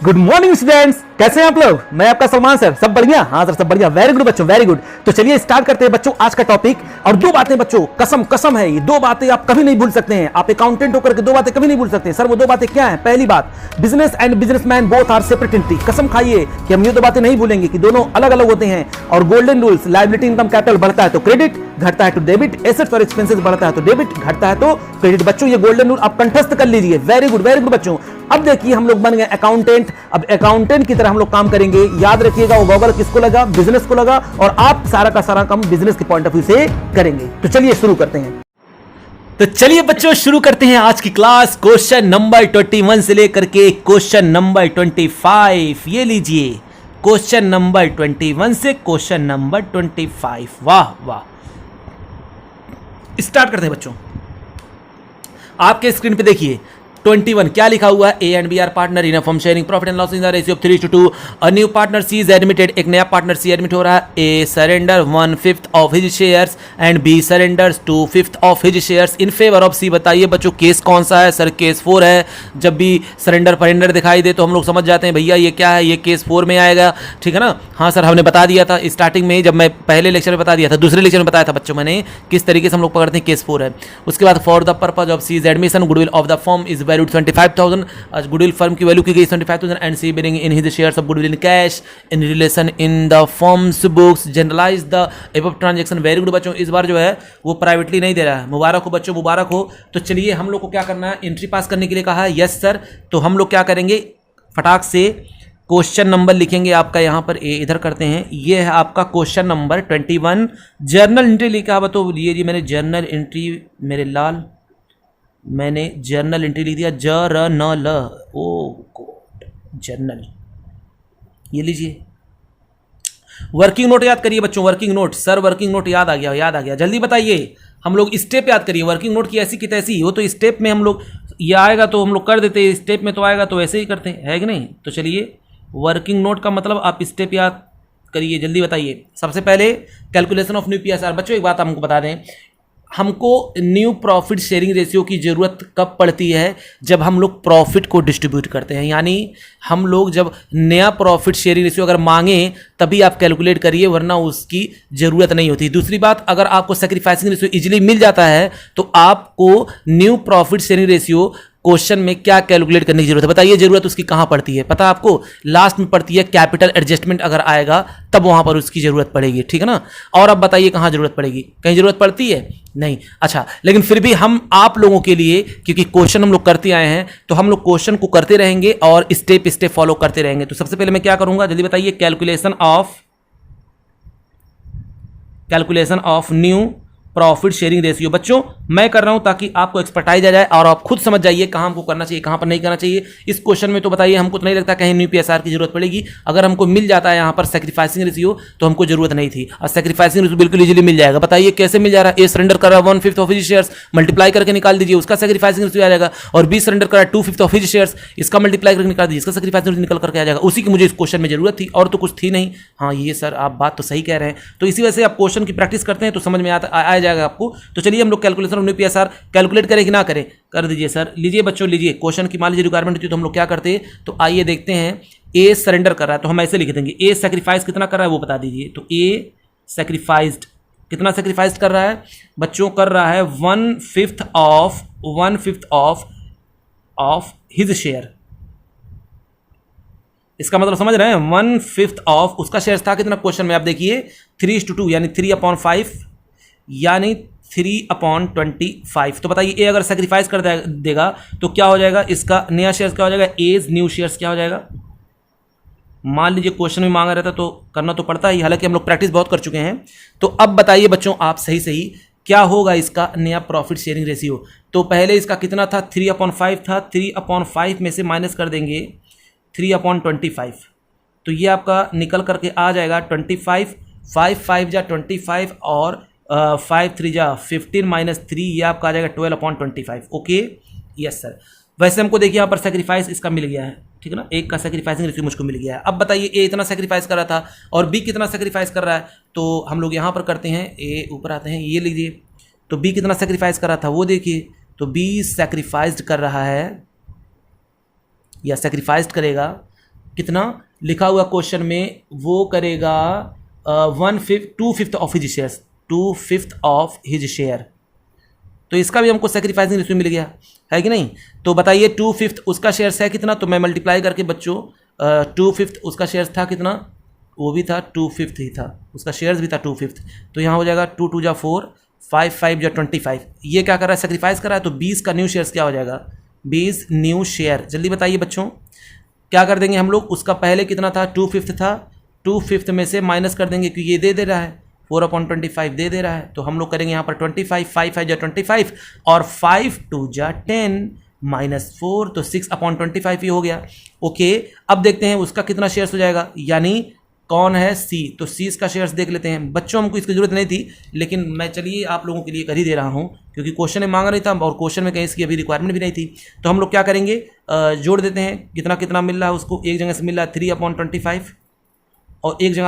Good morning students, कैसे हैं आप लोग। मैं आपका सलमान सर। सब बढ़िया? हाँ सर, सब बढ़िया। वेरी गुड बच्चों, वेरी गुड। तो चलिए स्टार्ट करते हैं बच्चों आज का टॉपिक। और दो बातें बच्चों, कसम कसम है, ये दो बातें आप कभी नहीं भूल सकते हैं। आप अकाउंटेंट होकर के दो बातें कभी नहीं भूल सकते हैं। सर वो दो बातें क्या हैं? पहली बात, business and businessman both are separate entity. कसम खाइए कि हम ये दो बातें नहीं भूलेंगे कि दोनों अलग अलग होते हैं। और golden rules, liability income capital बढ़ता है तो क्रेडिट, घटता है तो डेबिट। एसेट्स और एक्सपेंसेस बढ़ता है तो डेबिट, घटता है तो क्रेडिट। बच्चों ये गोल्डन रूल आप कंठस्थ कर लीजिए। वेरी गुड बच्चों। अब देखिए हम लोग बन गए अकाउंटेंट। अब अकाउंटेंट की तरह हम लोग काम करेंगे। याद रखिएगा वो गॉगल किसको लगा? बिजनेस को लगा। और आप सारा का सारा काम बिजनेस के पॉइंट ऑफ व्यू से करेंगे। तो चलिए शुरू करते हैं। तो चलिए बच्चों शुरू करते हैं आज की क्लास। क्वेश्चन नंबर 21 से लेकर के क्वेश्चन नंबर 25। ये लीजिए, क्वेश्चन नंबर 21 से क्वेश्चन नंबर 25। वाह वाह। स्टार्ट करते हैं बच्चों। आपके स्क्रीन पे देखिए 21 क्या लिखा हुआ है? A and B are partner in a firm sharing profit and loss in the ratio of 3:2। A new partner C is admitted. एक नया पार्टनर सी एडमिट हो रहा है। A surrender 1/5 of his shares and B surrenders 2/5 of his shares in favour of C. बताइए बच्चों case कौन सा है? सर केस 4 है। जब भी सरेंडर फरेंडर दिखाई दे तो हम लोग समझ जाते हैं भैया ये क्या है, ये केस 4 में आएगा। ठीक है ना? हाँ सर हमने बता दिया था स्टार्टिंग में, जब मैं पहले लेक्चर में बता दिया था, दूसरे लेक्चर में बताया था बच्चों मैंने किस तरीके से हम लोग पकड़ते हैं केस 4 है। उसके बाद for the purpose of C is admission goodwill of the firm is valued 25,000। आज गुडविल फर्म की वैल्यू की गई 25,000 and C bearing in his shares of goodwill in cash in relation in the firms books journalise the above transaction. Very good बच्चों। इस बार जो है वो privately नहीं दे रहा है। मुबारक हो बच्चों, मुबारक हो। तो चलिए हम लोग को क्या करना है? एंट्री पास करने के लिए कहा है। Yes sir. तो हम लोग क्या करेंगे? फटाक से क्वेश्चन नंबर लिखेंगे आपका यहाँ पर। ए इधर करते हैं। ये है आपका क्वेश्चन नंबर 21। जर्नल एंट्री लिखा हुआ तो ये जी मैंने जर्नल एंट्री, मेरे लाल मैंने जर्नल एंट्री लिख दिया। ज र न ल ओ गॉड, जर्नल। ये लीजिए वर्किंग नोट याद करिए बच्चों। Working note sir, working note याद आ गया, याद आ गया। जल्दी बताइए। हम लोग स्टेप याद करिए। वर्किंग नोट की ऐसी की तैसी। वो तो स्टेप में हम लोग ये आएगा तो हम लोग कर देते हैं, स्टेप में तो आएगा तो ऐसे ही करते हैं, है कि नहीं? तो चलिए वर्किंग नोट का मतलब आप स्टेप याद करिए। जल्दी बताइए। सबसे पहले कैलकुलेशन ऑफ न्यू पीएसआर। बच्चों एक बात हमको बता दें, हमको न्यू प्रॉफिट शेयरिंग रेशियो की ज़रूरत कब पड़ती है? जब हम लोग प्रॉफिट को डिस्ट्रीब्यूट करते हैं। यानी हम लोग जब नया प्रॉफिट शेयरिंग रेशियो अगर मांगें तभी आप कैलकुलेट करिए, वरना उसकी ज़रूरत नहीं होती। दूसरी बात, अगर आपको सैक्रिफाइसिंग रेशियो इजीली मिल जाता है तो आपको new profit sharing ratio question में क्या कैलकुलेट करने की जरूरत है? बताइए जरूरत उसकी कहां पड़ती है? पता आपको? लास्ट में पड़ती है। कैपिटल एडजस्टमेंट अगर आएगा तब वहां पर उसकी जरूरत पड़ेगी। ठीक है ना? और अब बताइए कहां जरूरत पड़ेगी? कहीं जरूरत पड़ती है? नहीं। अच्छा, लेकिन फिर भी हम आप लोगों के लिए, क्योंकि क्वेश्चन हम लोग करते आए हैं तो हम लोग क्वेश्चन को करते रहेंगे और स्टेप स्टेप फॉलो करते रहेंगे। तो सबसे पहले मैं क्या करूंगा जल्दी बताइए? Calculation of new profit sharing ratio. बच्चों मैं कर रहा हूं ताकि आपको एक्सपर्टाइज आ जाए और आप खुद समझ जाइए कहां हमको करना चाहिए, कहां पर नहीं करना चाहिए। इस क्वेश्चन में तो बताइए हमको तो नहीं लगता कहीं न्यू पीएसआर की जरूरत पड़ेगी। अगर हमको मिल जाता है यहां पर सैक्रिफाइसिंग रेशियो तो हमको जरूरत नहीं थी। और सैक्रिफाइसिंग रेशियो बिल्कुल इजीली मिल जाएगा। बताइए कैसे मिल जा रहा है? ए सरेंडर कर रहा है 1/5 ऑफ हिज शेयर्स, मल्टीप्लाई करके निकाल दीजिए, उसका सैक्रिफाइसिंग रेशियो आ जाएगा। और बी सरेंडर कर रहा है 2/5 ऑफ हिज शेयर्स, इसका मल्टीप्लाई करके निकाल दीजिए, इसका सैक्रिफाइसिंग रेशियो निकल करके आ जाएगा। उसी की मुझे इस क्वेश्चन में जरूरत थी और तो कुछ थी नहीं। हाँ ये सर आप बात तो सही कह रहे हैं। तो इसी वजह से आप क्वेश्चन की प्रैक्टिस करते हैं तो समझ में आ जाएगा आपको। तो चलिए हम लोग calculation of new PSR calculate करें कि ना करें? कर दीजिए सर। लीजिए बच्चों, लीजिए क्वेश्चन की मान लीजिए रिक्वायरमेंट होती है तो हम लोग क्या करते हैं? तो आइए देखते हैं। ए सरेंडर कर रहा है तो हम ऐसे लिख देंगे। ए सैक्रिफाइस कितना कर रहा है वो बता दीजिए। तो ए सैक्रिफाइस्ड कितना सैक्रिफाइस कर रहा है बच्चों? कर रहा है 1/5 ऑफ हिज शेयर। इसका मतलब समझ रहे हैं? 1/5 ऑफ उसका शेयर था कितना क्वेश्चन में? आप देखिए 3:2 यानी 3/5 यानी 3/25। तो बताइए ए अगर सैक्रिफाइस कर देगा तो क्या हो जाएगा? इसका नया शेयर्स क्या हो जाएगा? एज न्यू शेयर्स क्या हो जाएगा? मान लीजिए क्वेश्चन में मांगा रहता तो करना तो पड़ता ही, हालांकि हम लोग प्रैक्टिस बहुत कर चुके हैं। तो अब बताइए बच्चों आप सही क्या होगा इसका नया प्रॉफिट शेयरिंग रेशियो? तो पहले इसका कितना था? 3/5 था। 3/5 में से माइनस कर देंगे 3/25। तो ये आपका निकल करके आ जाएगा 25। 5 जा 25 और 5 3 जा 15 माइनस 3, ये आपका आ जाएगा 12/25। Okay yes sir. वैसे हमको देखिए यहाँ पर सेक्रीफाइस इसका मिल गया है, ठीक है ना, एक का सेक्रीफाइसिंग रेशियो मुझको मिल गया है। अब बताइए ए इतना सेक्रीफाइस कर रहा था और बी कितना सेक्रीफाइस कर रहा है, तो हम लोग यहाँ पर करते हैं, ए ऊपर आते हैं, ये लीजिए, तो बी कितना सेक्रीफाइस कर रहा था वो देखिए, तो बी सेक्रीफाइस्ड कर रहा है या सेक्रीफाइस्ड करेगा कितना लिखा हुआ क्वेश्चन में, वो करेगा 2/5 of his shares, 2/5 of his share. तो इसका भी हमको सेक्रीफाइसिंग रेशियो मिल गया है कि नहीं। तो बताइए 2/5 उसका शेयर्स है कितना, तो मैं मल्टीप्लाई करके बच्चों 2/5 उसका शेयर्स था कितना, वो भी था 2/5 ही था, उसका शेयर्स भी था 2/5। तो यहाँ हो जाएगा 2 2 जा 4, 5 5 जा 25। ये क्या कर रहा है, सेक्रीफाइस कर रहा है, तो 20 का न्यू शेयर्स क्या हो जाएगा, 20 न्यू शेयर। जल्दी बताइए बच्चों क्या कर देंगे हम लोग, उसका पहले कितना था 2/5 था, 2/5 में से माइनस कर देंगे क्योंकि ये दे रहा है 4/25 दे रहा है। तो हम लोग करेंगे यहाँ पर 25, 5 5 जा 25 और 5 2 जा 10 -4, तो 6/25 ये हो गया। ओके, अब देखते हैं उसका कितना शेयर्स हो जाएगा, यानी कौन है सी, तो सी इसका शेयर्स देख लेते हैं बच्चों। हमको इसकी जरूरत नहीं थी, लेकिन मैं चलिए आप लोगों के लिए कर ही दे रहा हूँ क्योंकि क्वेश्चन में मांगा नहीं था और क्वेश्चन में कहीं इसकी अभी रिक्वायरमेंट भी नहीं थी। तो हम लोग क्या करेंगे, जोड़ देते हैं कितना कितना मिल रहा है उसको। एक जगह से मिल रहा है 3/25 और एक जगह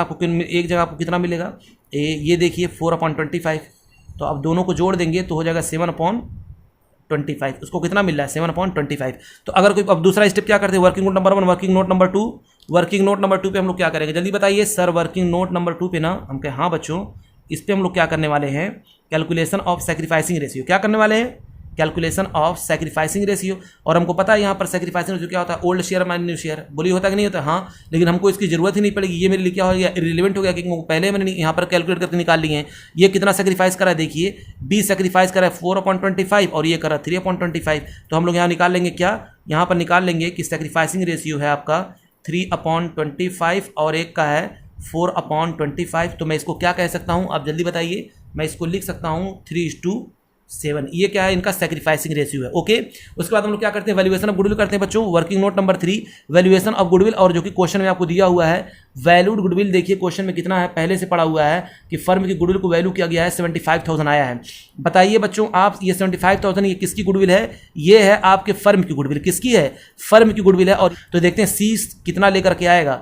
आपको कितना मिलेगा, ये देखिए 4/25। तो अब दोनों को जोड़ देंगे तो हो जाएगा 7/25। उसको कितना मिल रहा है 7/25। तो अगर कोई, अब दूसरा स्टेप क्या करते हैं, working note number 1, working note number 2। Working note number 2 पे हम लोग क्या करेंगे, जल्दी बताइए सर। वर्किंग नोट नंबर 2 पे ना हम कहें हाँ बच्चों, इस पे हम लोग क्या करने वाले हैं, कैलकुलेशन ऑफ सैक्रिफाइसिंग रेशियो। क्या करने वाले हैं, कैलकुलेशन ऑफ सैक्रिफाइसिंग रेशियो। और हमको पता है यहाँ पर सैक्रिफाइसिंग रेशियो क्या होता है, old share minus new share. बोली होता कि नहीं होता, हाँ, लेकिन हमको इसकी जरूरत ही नहीं पड़ेगी। ये मेरे लिए क्या हो गया, इरिलेवेंट हो गया क्योंकि पहले मैंने यहाँ पर कैलकुलेट करके निकाल लिए हैं। ये कितना सैक्रिफाइस करा है, देखिए बी सैक्रिफाइस करा है 4/25 और ये करा 3/25। तो हम लोग यहाँ निकाल लेंगे क्या, यहाँ पर निकाल लेंगे कि सैक्रिफाइसिंग रेशियो है आपका 3/25 और एक का है 4/25। तो मैं इसको क्या कह सकता हूँ, आप जल्दी बताइए। मैं इसको लिख सकता हूँ 3:7। ये क्या है, इनका सैक्रिफाइसिंग रेशियो है। ओके, उसके बाद हम लोग क्या करते हैं, वैल्यूएशन ऑफ गुडविल करते हैं बच्चों। Working note number 3, valuation of goodwill, और जो कि क्वेश्चन में आपको दिया हुआ है वैल्यूड गुडविल। देखिए क्वेश्चन में कितना है, पहले से पड़ा हुआ है कि फर्म की गुडविल को वैल्यू किया गया है 75,000 आया है। बताइए बच्चों आप, ये 75,000 ये किसकी गुडविल है, ये है आपके फर्म की गुडविल। किसकी है, फर्म की गुडविल है। और तो देखते हैं सी कितना लेकर के आएगा,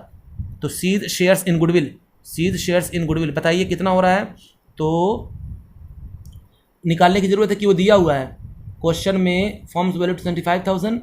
तो C's shares in goodwill, C's shares in goodwill बताइए कितना हो रहा है। तो निकालने की जरूरत है कि वो दिया हुआ है क्वेश्चन में, फॉर्म्स वैल्यू 75,000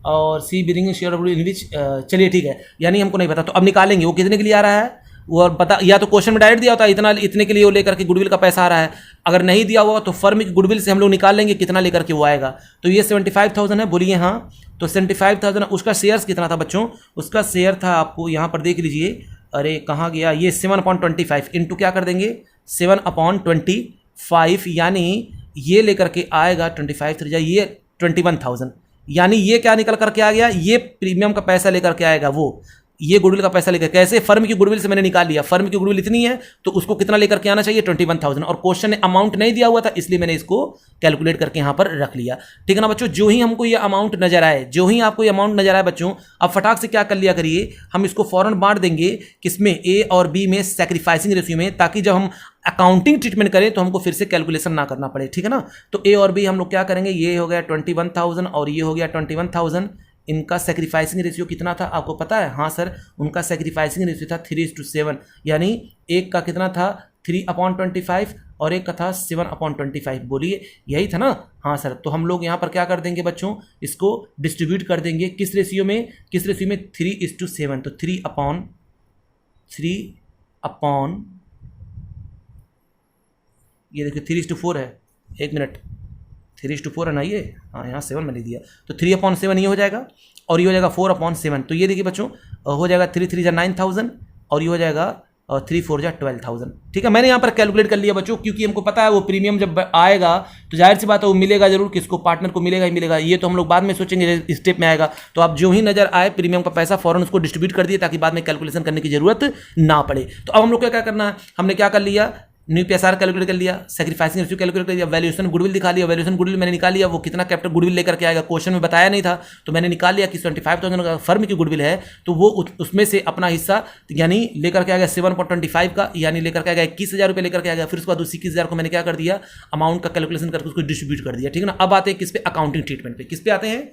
और सी बिरिंग शेयर ऑफ इन विच, चलिए ठीक है, यानी हमको नहीं पता। तो अब निकालेंगे वो कितने के लिए आ रहा है, वो पता, या तो क्वेश्चन में डायरेक्ट दिया होता है इतना, इतने के लिए वो लेकर के गुडविल का पैसा आ रहा है। अगर नहीं दिया हुआ तो फर्म की गुडविल से हम लोग निकाल लेंगे कितना लेकर के वो आएगा। तो ये 75,000 है, बोलिए हाँ। तो 75,000 उसका शेयर्स कितना था बच्चों, उसका शेयर था आपको यहाँ पर देख लीजिए, अरे कहाँ गया, ये 7/25 इंटू क्या कर देंगे 7/25, यानी ये लेकर के आएगा 25 3 ये 21,000। यानी ये क्या निकल करके आ गया, ये प्रीमियम का पैसा लेकर के आएगा वो, ये गुडविल का पैसा लेकर। कैसे, फर्म की गुडविल से मैंने निकाल लिया, फर्म की गुडविल इतनी है तो उसको कितना लेकर के आना चाहिए 21,000। और क्वेश्चन ने अमाउंट नहीं दिया हुआ था इसलिए मैंने इसको कैलकुलेट करके यहाँ पर रख लिया। ठीक है ना बच्चों, जो ही हमको ये अमाउंट नजर आए, जो ही आपको ये अमाउंट नजर आए बच्चों, अब फटाक से क्या कर लिया करिए, हम इसको फौरन बांट देंगे किसमें, ए और बी में, सैक्रिफाइसिंग रेशियो में, ताकि जब हम अकाउंटिंग ट्रीटमेंट करें तो हमको फिर से कैलकुलेशन ना करना पड़े। ठीक है ना, तो ए और बी हम लोग क्या करेंगे, ये हो गया 21,000 और ये हो गया 21,000। इनका सेक्रीफाइसिंग रेशियो कितना था आपको पता है, हाँ सर, उनका सेक्रीफाइसिंग रेशियो था 3:7, यानी एक का कितना था 3/25 और एक का था 7/25। बोलिए यही था ना, हाँ सर। तो हम लोग यहाँ पर क्या कर देंगे बच्चों, इसको डिस्ट्रीब्यूट कर देंगे किस रेशियो में, 3:7। तो 3/3 ये देखिए 3:4 है, एक मिनट, 3:4 है ना ये, हाँ यहाँ 7 में लिख दिया। तो 3/7 ये हो जाएगा और ये हो जाएगा 4/7। तो ये देखिए बच्चों हो जाएगा 3 3 9,000 और ये हो जाएगा 3 4 12,000। ठीक है, मैंने यहाँ पर कैलकुलेट कर लिया बच्चों, क्योंकि हमको पता है वो प्रीमियम जब आएगा तो जाहिर सी बात है वो मिलेगा जरूर, किसको, पार्टनर को मिलेगा ही मिलेगा। ये तो हम लोग बाद में सोचेंगे, स्टेप में आएगा। तो आप जो ही नजर आए प्रीमियम का पैसा फौरन उसको डिस्ट्रीब्यूट कर दिए ताकि बाद में कैलकुलेशन करने की जरूरत ना पड़े। तो अब हम लोग क्या करना है, हमने क्या कर लिया, न्यू पीएसआर कैलकुलेट कर लिया, सैक्रिफाइसिंग रेशियो कैलकुलेट कर लिया, वैल्यूएशन गुडविल दिखा लिया, वैल्यूएशन गुडविल मैंने निकाल लिया, वो कितना कैपिटल गुडविल लेकर के आएगा क्वेश्चन में बताया नहीं था, तो मैंने निकाल लिया कि 75,000 का फर्म की गुडविल है तो वो उसमें से अपना हिस्सा यानी लेकर के आएगा 7/25 का, यानी लेकर के आएगा 21,000 रुपये लेकर के आएगा। फिर उसके बाद उस 21,000 को मैंने क्या कर दिया, अमाउंट का कैलकुलेशन करके उसको डिस्ट्रीब्यूट कर दिया। ठीक है ना, अब आते हैं किस पे, अकाउंटिंग ट्रीटमेंट पे। किस पे आते हैं,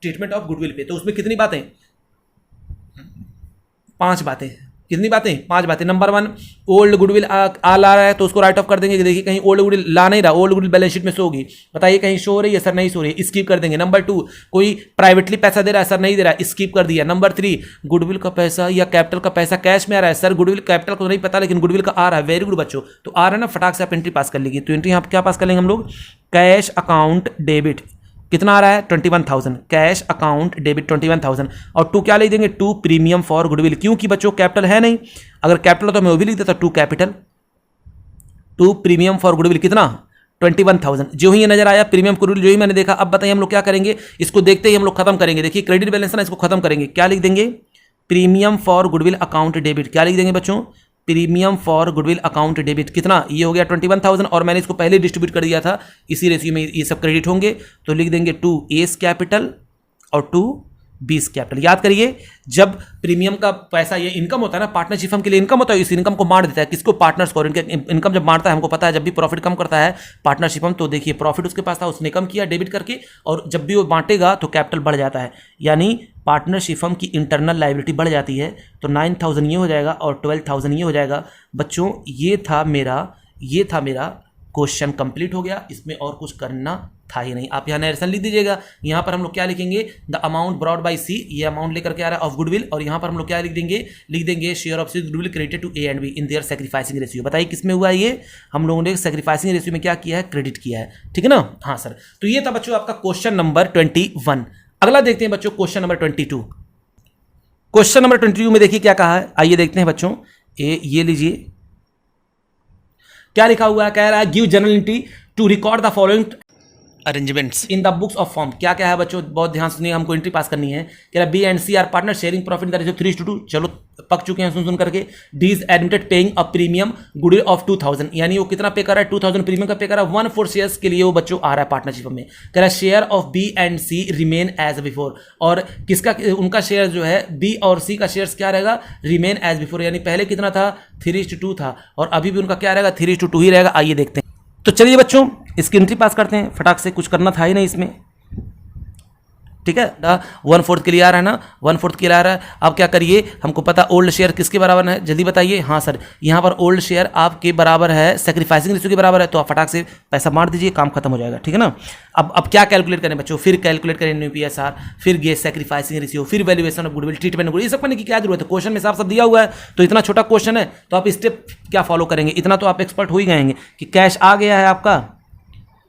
ट्रीटमेंट ऑफ गुडविल पे। तो उसमें कितनी बातें, 5 बातें, कितनी बातें? 5 बातें। नंबर 1, ओल्ड गुडविल आ ला रहा है तो उसको राइट ऑफ कर देंगे कि देखिए कहीं ओल्ड गुडविल ला नहीं रहा, ओल्ड गुडविल बैलेंस शीट में शो होगी, बताइए कहीं शो हो रही है? सर नहीं शो रही है, स्किप कर देंगे। नंबर 2, कोई प्राइवेटली पैसा दे रहा है? सर नहीं दे रहा है, स्किप कर दिया। नंबर 3, गुडविल का पैसा या कैपिटल का पैसा कैश में आ रहा है? सर गुडविल कैपिटल को नहीं पता लेकिन गुडविल का आ रहा है। वेरी गुड बच्चों, तो आ रहा है ना, फटाक से आप एंट्री पास कर लीजिए। तो एंट्री यहाँ क्या पास कर लेंगे हम लोग? कैश अकाउंट डेबिट कितना आ रहा है? 21,000। Cash account debit 21,000। और 2 क्या लिख देंगे? 2 प्रीमियम फॉर गुडविल, क्योंकि बच्चों कैपिटल है नहीं, अगर कैपिटल तो मैं वो भी लिख देता 2 कैपिटल। 2 प्रीमियम फॉर गुडविल कितना? 21,000। जो ही ये नजर आया प्रीमियम गुडविल, जो ही मैंने देखा। अब बताइए हम लोग क्या करेंगे? इसको देखते ही हम लोग खत्म करेंगे। देखिए क्रेडिट बैलेंस ना, इसको खत्म करेंगे। क्या लिख देंगे? Premium for goodwill account debit. क्या लिख देंगे बच्चों? Premium for goodwill account debit कितना? ये हो गया 21,000 और मैंने इसको पहले डिस्ट्रीब्यूट कर दिया था, इसी रेशियो में ये सब क्रेडिट होंगे। तो लिख देंगे 2 एस कैपिटल और 2 बीस कैपिटल। याद करिए, जब प्रीमियम का पैसा ये इनकम होता है ना, पार्टनरशिप फर्म के लिए इनकम होता है, इस इनकम को बांट देता है किसको? पार्टनर्स को। इनके इनकम जब बांटता है, हमको पता है जब भी प्रॉफिट कम करता है पार्टनरशिप फर्म, तो देखिए प्रॉफिट उसके पास था, उसने कम किया डेबिट करके, और जब भी वो बांटेगा तो कैपिटल बढ़ जाता है, यानी पार्टनरशिप फर्म की इंटरनल लायबिलिटी बढ़ जाती है। तो 9,000 ये हो जाएगा और 12,000 ये हो जाएगा। बच्चों ये था मेरा क्वेश्चन कंप्लीट हो गया, इसमें और कुछ करना था ही नहीं। आप यहाँ नरेशन लिख दीजिएगा। यहाँ पर हम लोग क्या लिखेंगे? द अमाउंट ब्रॉड बाय सी, ये अमाउंट लेकर के आ रहा है ऑफ गुडविल, और यहाँ पर हम लोग क्या लिख देंगे? Share of C goodwill credited to A and B in their sacrificing ratio. बताइए किसमें हुआ है ये? हम लोगों ने सैक्रिफाइसिंग रेशियो में क्या किया है? क्रेडिट किया है। ठीक है ना? हाँ सर, तो ये था बच्चों आपका क्वेश्चन नंबर 21। अगला देखते हैं बच्चों क्वेश्चन नंबर 22। क्वेश्चन नंबर 22 में देखिए क्या कहा है, आइए देखते हैं बच्चों। ये लीजिए क्या लिखा हुआ है। कह रहा है give journal entry to record the following arrangements in the books of form. क्या क्या है बच्चों? बहुत ध्यान सुनिए, हमको एंट्री पास करनी है। कह रहा B and C are partner sharing profit in the ratio 3:2। चलो पक चुके हैं सुन करके। D is admitted paying a premium goodwill of 2,000, यानी वो कितना पे कर रहा है? 2,000 प्रीमियम का पे कर रहा है। 1/4 शेयर्स के लिए वो बच्चों आ रहा है पार्टनरशिप में। कह रहा है share of B and C remain as before, और किसका? उनका शेयर जो है बी और सी का शेयर्स क्या रहेगा? रिमेन एज बिफोर, यानी पहले कितना था? 3:2 था, और अभी भी उनका क्या रहेगा? 3:2 ही रहेगा। आइए देखते हैं। तो चलिए बच्चों इसकी एंट्री पास करते हैं फटाक से, कुछ करना था ही नहीं इसमें। ठीक है, 1/4 के लिए आ रहा है ना, 1/4 के लिए आ रहा है। अब क्या करिए, हमको पता ओल्ड शेयर किसके बराबर है, जल्दी बताइए। हाँ सर, यहाँ पर ओल्ड शेयर आपके बराबर है सैक्रिफाइसिंग रेशियो के बराबर है, तो आप फटाक से पैसा बांट दीजिए, काम खत्म हो जाएगा। ठीक है ना? अब क्या कैलकुलेट करें बच्चों? फिर कैलकुलेट करें NUPSR, फिर गेस सैक्रिफाइसिंग रेशियो, फिर valuation of goodwill, treatment goodwill, ये सब करने की क्या जरूरत है? क्वेश्चन में साफ दिया हुआ है, तो इतना छोटा क्वेश्चन है तो आप स्टेप क्या फॉलो करेंगे? इतना तो आप एक्सपर्ट हो ही गएंगे कि कैश आ गया है आपका।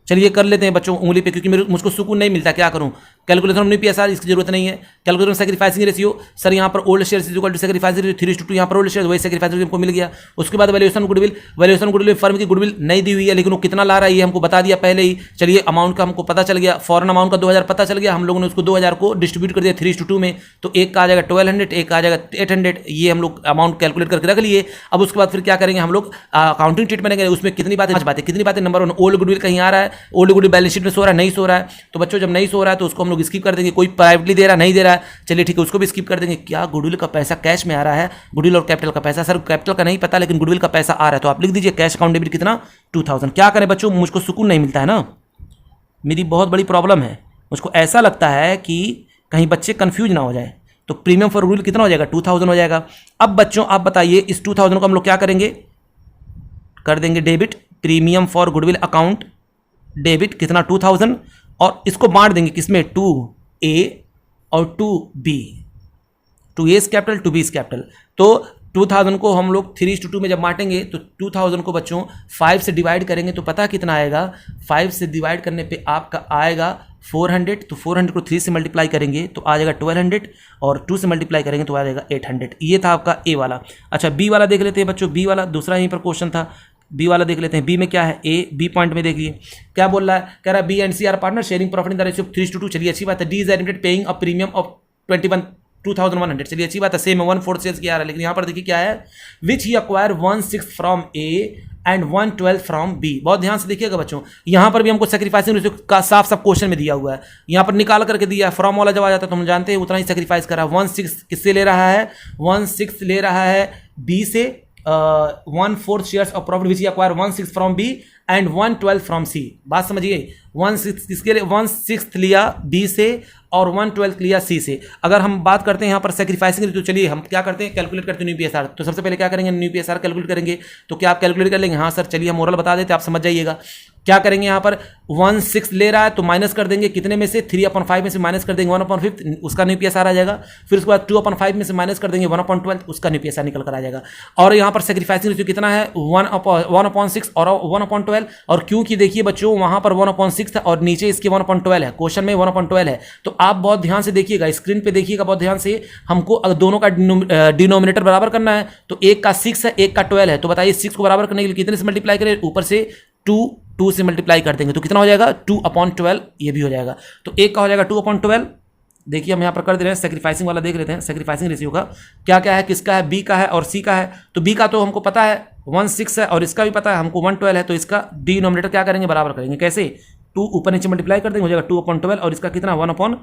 चलिए कर लेते हैं बच्चों उंगली पे, क्योंकि मुझको सुकून नहीं मिलता, क्या करूं? कैलकुलेशन में NUPSR इसकी जरूरत नहीं है। कैलकुलेशन सैक्रिफाइसिंग रेशियो, सर यहाँ पर old share equal to sacrificing ratio 3:2, यहाँ पर ओल्ड शेयर वही सैक्रिफाइसिंग हमको मिल गया। उसके बाद वैल्यूएशन गुडविल फर्म की गुडविल नहीं दी हुई है, लेकिन वो कितना ला रहा है ये हमको बता दिया पहले ही। चलिए अमाउंट का हमको पता चल गया, फॉरन अमाउंट का 2,000 पता चल गया, हम लोगों ने उसको 2,000 को डिस्ट्रीब्यूट कर दिया 3:2 में, तो एक का आ जाएगा 1,200, एक का आ जाएगा 800। ये हम लोग अमाउंट कैलकुलेट करके रख लिए। अब उसके बाद फिर क्या करेंगे हम लोग? अकाउंटिंग ट्रीटमेंट करेंगे। उसमें कितनी बातें? नंबर 1, ओल्ड गुडविल कहीं आ रहा है, ओल्ड गुडविल बैलेंस शीट में सो रहा है, नहीं सो रहा है। तो बच्चों जब नहीं सो रहा है तो उसको हम लोग स्किप कर देंगे। कोई प्राइवेटली दे रहा नहीं दे रहा है, चलिए ठीक है, उसको भी स्किप कर देंगे। क्या गुडविल का पैसा कैश में आ रहा है? गुडविल और कैपिटल का पैसा, सर कैपिटल का नहीं पता लेकिन गुडविल का पैसा आ रहा है, तो आप लिख दीजिए कैश अकाउंट डेबिट कितना? 2,000। क्या करें बच्चों, मुझको सुकून नहीं मिलता है ना, मेरी बहुत बड़ी प्रॉब्लम है। मुझको ऐसा लगता है कि कहीं बच्चे कंफ्यूज ना हो जाए, तो प्रीमियम फॉर गुडविल कितना हो जाएगा? 2,000 हो जाएगा। अब बच्चों आप बताइए, इस 2,000 को हम लोग क्या करेंगे? कर देंगे debit, premium for goodwill account debit कितना? 2,000, और इसको बांट देंगे किसमें? 2A और 2B, 2A's capital 2B's capital. तो 2,000 को हम लोग 3:2 में जब बांटेंगे तो 2,000 को बच्चों 5 से डिवाइड करेंगे तो पता कितना आएगा? 5 से डिवाइड करने पे आपका आएगा 400, तो 400 को 3 से मल्टीप्लाई करेंगे तो आ जाएगा 1,200, और 2 से मल्टीप्लाई करेंगे तो आ जाएगा 800। ये था आपका A वाला। अच्छा B वाला देख लेते हैं बच्चों। B वाला दूसरा यहीं पर क्वेश्चन था, बी वाला देख लेते हैं। बी में क्या है? बी पॉइंट में देखिए क्या बोल रहा है, कह रहा है B and C are partner sharing profit in the ratio 3:2। चलिए अच्छी बात है। D is admitted paying a premium of 2,100। चलिए अच्छी बात है, सेम है, 1/4 शेयर्स की आ रहा है, लेकिन यहाँ पर देखिए क्या है, which he acquire 1/6 from A and 1/12 from B. बहुत ध्यान से देखिएगा बच्चों, यहाँ पर भी हमको सैक्रिफाइसिंग रेशियो का साफ क्वेश्चन में दिया हुआ है, यहाँ पर निकाल करके दिया है। फ्रॉम वाला जब आ जाता है तो हम जानते हैं उतना ही सैक्रिफाइस कर रहा है। 1/6 किससे ले रहा है? 1/6 ले रहा है बी से, 1/4 shares of profit which he acquire 1/6 from B and 1/12 from C. बात समझिए, 1/6 किसके लिए? 1/6 लिया बी से और 1/12 लिया सी से। अगर हम बात करते हैं यहाँ पर सेक्रीफाइसिंग, तो चलिए हम क्या करते हैं, कैलकुलेट करते हैं न्यू पीएसआर। तो सबसे पहले क्या करेंगे, न्यू पीएसआर कैलकुलेट करेंगे। तो क्या आप कैलकुलेट कर लेंगे? हाँ सर, चलिए हम ओरल बता देते, आप समझ जाइएगा। क्या करेंगे, यहाँ पर 1/6 ले रहा है तो माइनस कर देंगे कितने में से, 3/5 में से माइनस कर देंगे 1/5, उसका न्यू पीएसआर आ जाएगा। फिर उसके बाद 2/5 में से माइनस कर देंगे 1/12, उसका न्यू पीएसआर निकल कर आ जाएगा। और यहाँ पर सेक्रीफाइसिंग रेशियो कितना है, 1/6 और 1/12। और क्योंकि देखिए बच्चों वहां पर 1/6 था और नीचे इसके 1/12 है, क्वेश्चन में 1/12 है। तो आप बहुत ध्यान से देखिएगा, स्क्रीन पे देखिएगा बहुत ध्यान से, हमको दोनों का डिनोमिनेटर बराबर करना है। तो एक का 6 है, एक का 12 है। तो बताइए 6 को बराबर करने के लिए कितने से मल्टीप्लाई करें, ऊपर से 2 से मल्टीप्लाई कर देंगे तो कितना हो जाएगा, 2/12, ये भी हो जाएगा। तो एक का हो जाएगा 2/12। देखिए हम यहाँ पर कर दे रहे हैं, सेक्रीफाइसिंग वाला देख लेते हैं, सेक्रीफाइसिंग रेशियो का क्या क्या है, किसका है, बी का है और सी का है। तो बी का तो हमको पता है 1/6 है और इसका भी पता है हमको 1/12 है। तो इसका डिनोमिनेटर क्या करेंगे, बराबर करेंगे। कैसे, 2 ऊपर नीचे मल्टीप्लाई कर देंगे, हो जाएगा 2/12 और इसका कितना 1/12।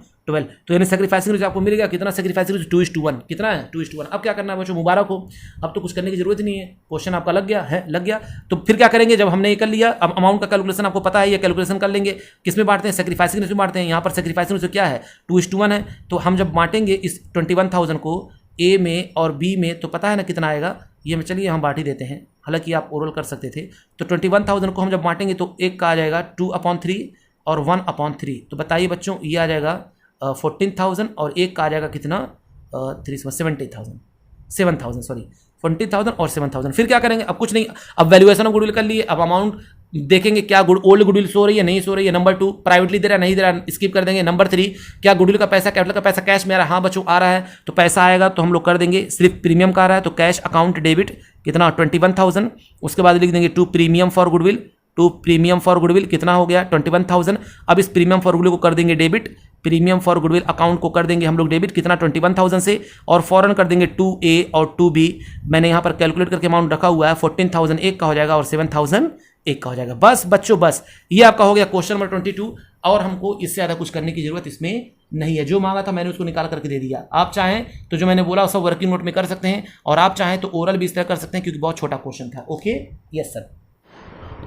तो यानी सेक्रीफाइसिंग रेशियो आपको मिल गया कितना, सेक्रीफाइसिंग रेशियो 2:1। कितना है, 2:1। अब क्या करना है बच्चों, मुबारक हो, अब तो कुछ करने की जरूरत नहीं है, क्वेश्चन आपका लग गया है, लग गया। तो फिर क्या करेंगे, जब हमने ये कर लिया, अब अमाउंट का कैलकुलेशन आपको पता है, ये कैलकुलेशन कर लेंगे। किस में बांटते हैं, सेक्रीफाइसिंग रेशियो बांटते हैं। यहाँ पर सेक्रीफाइसिंग रेशियो क्या है, 2:1 है। तो हम जब बांटेंगे इस 21,000 को ए में और बी में, तो पता है ना कितना आएगा, ये में चलिए हम बांट ही देते हैं, हालांकि आप ओरल कर सकते थे। तो 21,000 को हम जब बांटेंगे तो एक का आ जाएगा 2/3 और 1/3। तो बताइए बच्चों, ये आ जाएगा 14,000 और एक का आ जाएगा कितना, 7,000 सॉरी, 20,000 और 7,000। फिर क्या करेंगे, अब कुछ नहीं, अब वैल्यूएशन ऑफ गुडविल कर लिए। अब अमाउंट देखेंगे क्या ओल्ड गुडविल सो रही है, नहीं सो रही है। नंबर 2 प्राइवेटली दे रहा है, नहीं दे रहा, स्किप कर देंगे। नंबर 3 क्या गुडविल का पैसा, कैपिटल का पैसा कैश में आ रहा है, हाँ बच्चों आ रहा है। तो पैसा आएगा तो हम लोग कर देंगे, सिर्फ प्रीमियम का आ रहा है तो कैश अकाउंट डेबिट कितना 21,000। उसके बाद लिख देंगे 2 premium for goodwill, 2 premium for goodwill कितना हो गया 21,000। अब इस प्रीमियम फॉर गुडविल को कर देंगे debit, premium for goodwill account को कर देंगे हम लोग डेबिट कितना 21,000 से, और फॉरन कर देंगे 2A और 2B। मैंने यहाँ पर कैलकुलेट करके अमाउंट रखा हुआ है, 14,000 एक का हो जाएगा और 7,000 एक का हो जाएगा। बस बच्चों बस, ये आपका हो गया क्वेश्चन नंबर 22। और हमको इससे ज़्यादा कुछ करने की जरूरत इसमें नहीं है, जो मांगा था मैंने उसको निकाल करके दे दिया। आप चाहें तो जो मैंने बोला सब वर्किंग नोट में कर सकते हैं, और आप चाहें तो ओरल भी इस तरह कर सकते हैं क्योंकि बहुत छोटा क्वेश्चन था। Okay, yes sir.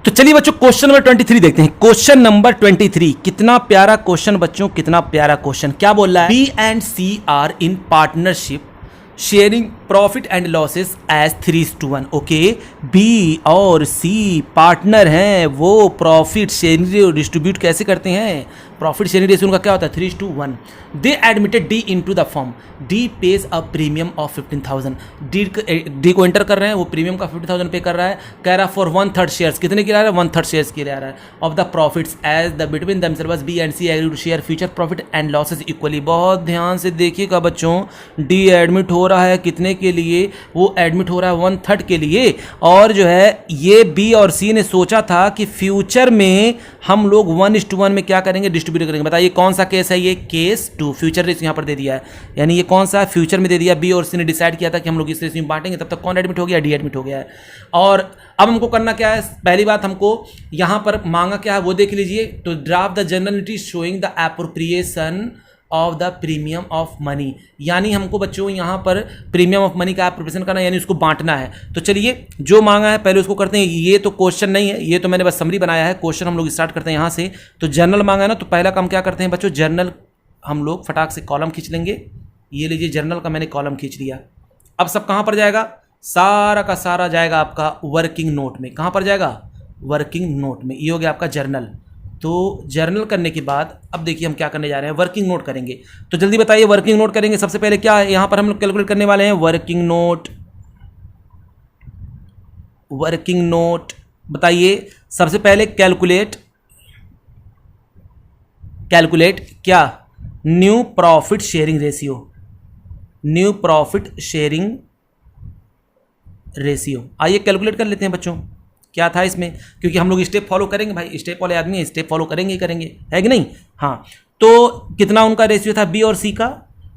तो चलिए बच्चों क्वेश्चन नंबर 23 देखते हैं। क्वेश्चन नंबर 23, कितना प्यारा क्वेश्चन बच्चों, कितना प्यारा क्वेश्चन। क्या बोल रहा है, B and C are in partnership sharing profit and losses as 3:1। Okay, B और सी पार्टनर हैं, वो प्रॉफिट शेयरिंग डिस्ट्रीब्यूट कैसे करते हैं, प्रॉफिट शेयरिंग रेशियो उनका क्या होता है 3:1। They admitted D into the firm, D pays a premium of 15,000। D को एंटर कर रहे हैं, वो प्रीमियम का 50,000 पे कर रहा है। कह रहा है फॉर 1/3 शेयर्स, कितने के लिए आ रहा है 1/3 शेयर्स के लिए आ रहा है of the profits as the between themselves B and C agree to share future profit and losses equally. बहुत ध्यान से देखिएगा बच्चों, डी एडमिट हो रहा है कितने के लिए, वो एडमिट हो रहा है 1/3 के लिए। और जो है ये बी और सी ने सोचा था कि फ्यूचर में हम लोग 1:1 में क्या करेंगे, डिस्ट्रीब्यूट करेंगे। बताइए कौन सा केस है, ये केस 2। फ्यूचर रेशियो यहाँ पर दे दिया है, यानी ये कौन सा फ्यूचर में दे दिया। बी और सी ने डिसाइड किया था कि हम लोग इस रेशियो में बांटेंगे, तब तक कौन एडमिट हो गया, डी एडमिट हो गया है। और अब हमको करना क्या है, पहली बात हमको यहाँ पर मांगा क्या है वो देख लीजिए। तो draft the journal entries showing the appropriation of the premium of money, यानी हमको बच्चों यहाँ पर प्रीमियम ऑफ मनी का एप्रोप्रिएशन करना है, यानी उसको बांटना है। तो चलिए जो मांगा है पहले उसको करते हैं। ये तो क्वेश्चन नहीं है, ये तो मैंने बस समरी बनाया है। क्वेश्चन हम लोग स्टार्ट करते हैं यहाँ से। तो जर्नल मांगा है ना, तो पहला काम क्या करते हैं बच्चों, जर्नल हम लोग फटाक से कॉलम खींच लेंगे। ये लीजिए जर्नल का मैंने कॉलम खींच लिया। अब सब कहाँ पर जाएगा, सारा का सारा जाएगा आपका वर्किंग नोट में। कहाँ पर जाएगा, वर्किंग नोट में। ये हो गया आपका जर्नल। तो जर्नल करने के बाद अब देखिए हम क्या करने जा रहे हैं, वर्किंग नोट करेंगे। तो जल्दी बताइए वर्किंग नोट करेंगे। सबसे पहले क्या है यहाँ पर हम लोग कैलकुलेट करने वाले हैं, वर्किंग नोट। वर्किंग नोट बताइए सबसे पहले कैलकुलेट क्या, new profit sharing ratio, new profit sharing ratio. आइए कैलकुलेट कर लेते हैं बच्चों क्या था इसमें, क्योंकि हम लोग स्टेप फॉलो करेंगे भाई, स्टेप वाले आदमी स्टेप फॉलो करेंगे ही करेंगे, है कि नहीं। हाँ, तो कितना उनका रेशियो था बी और सी का,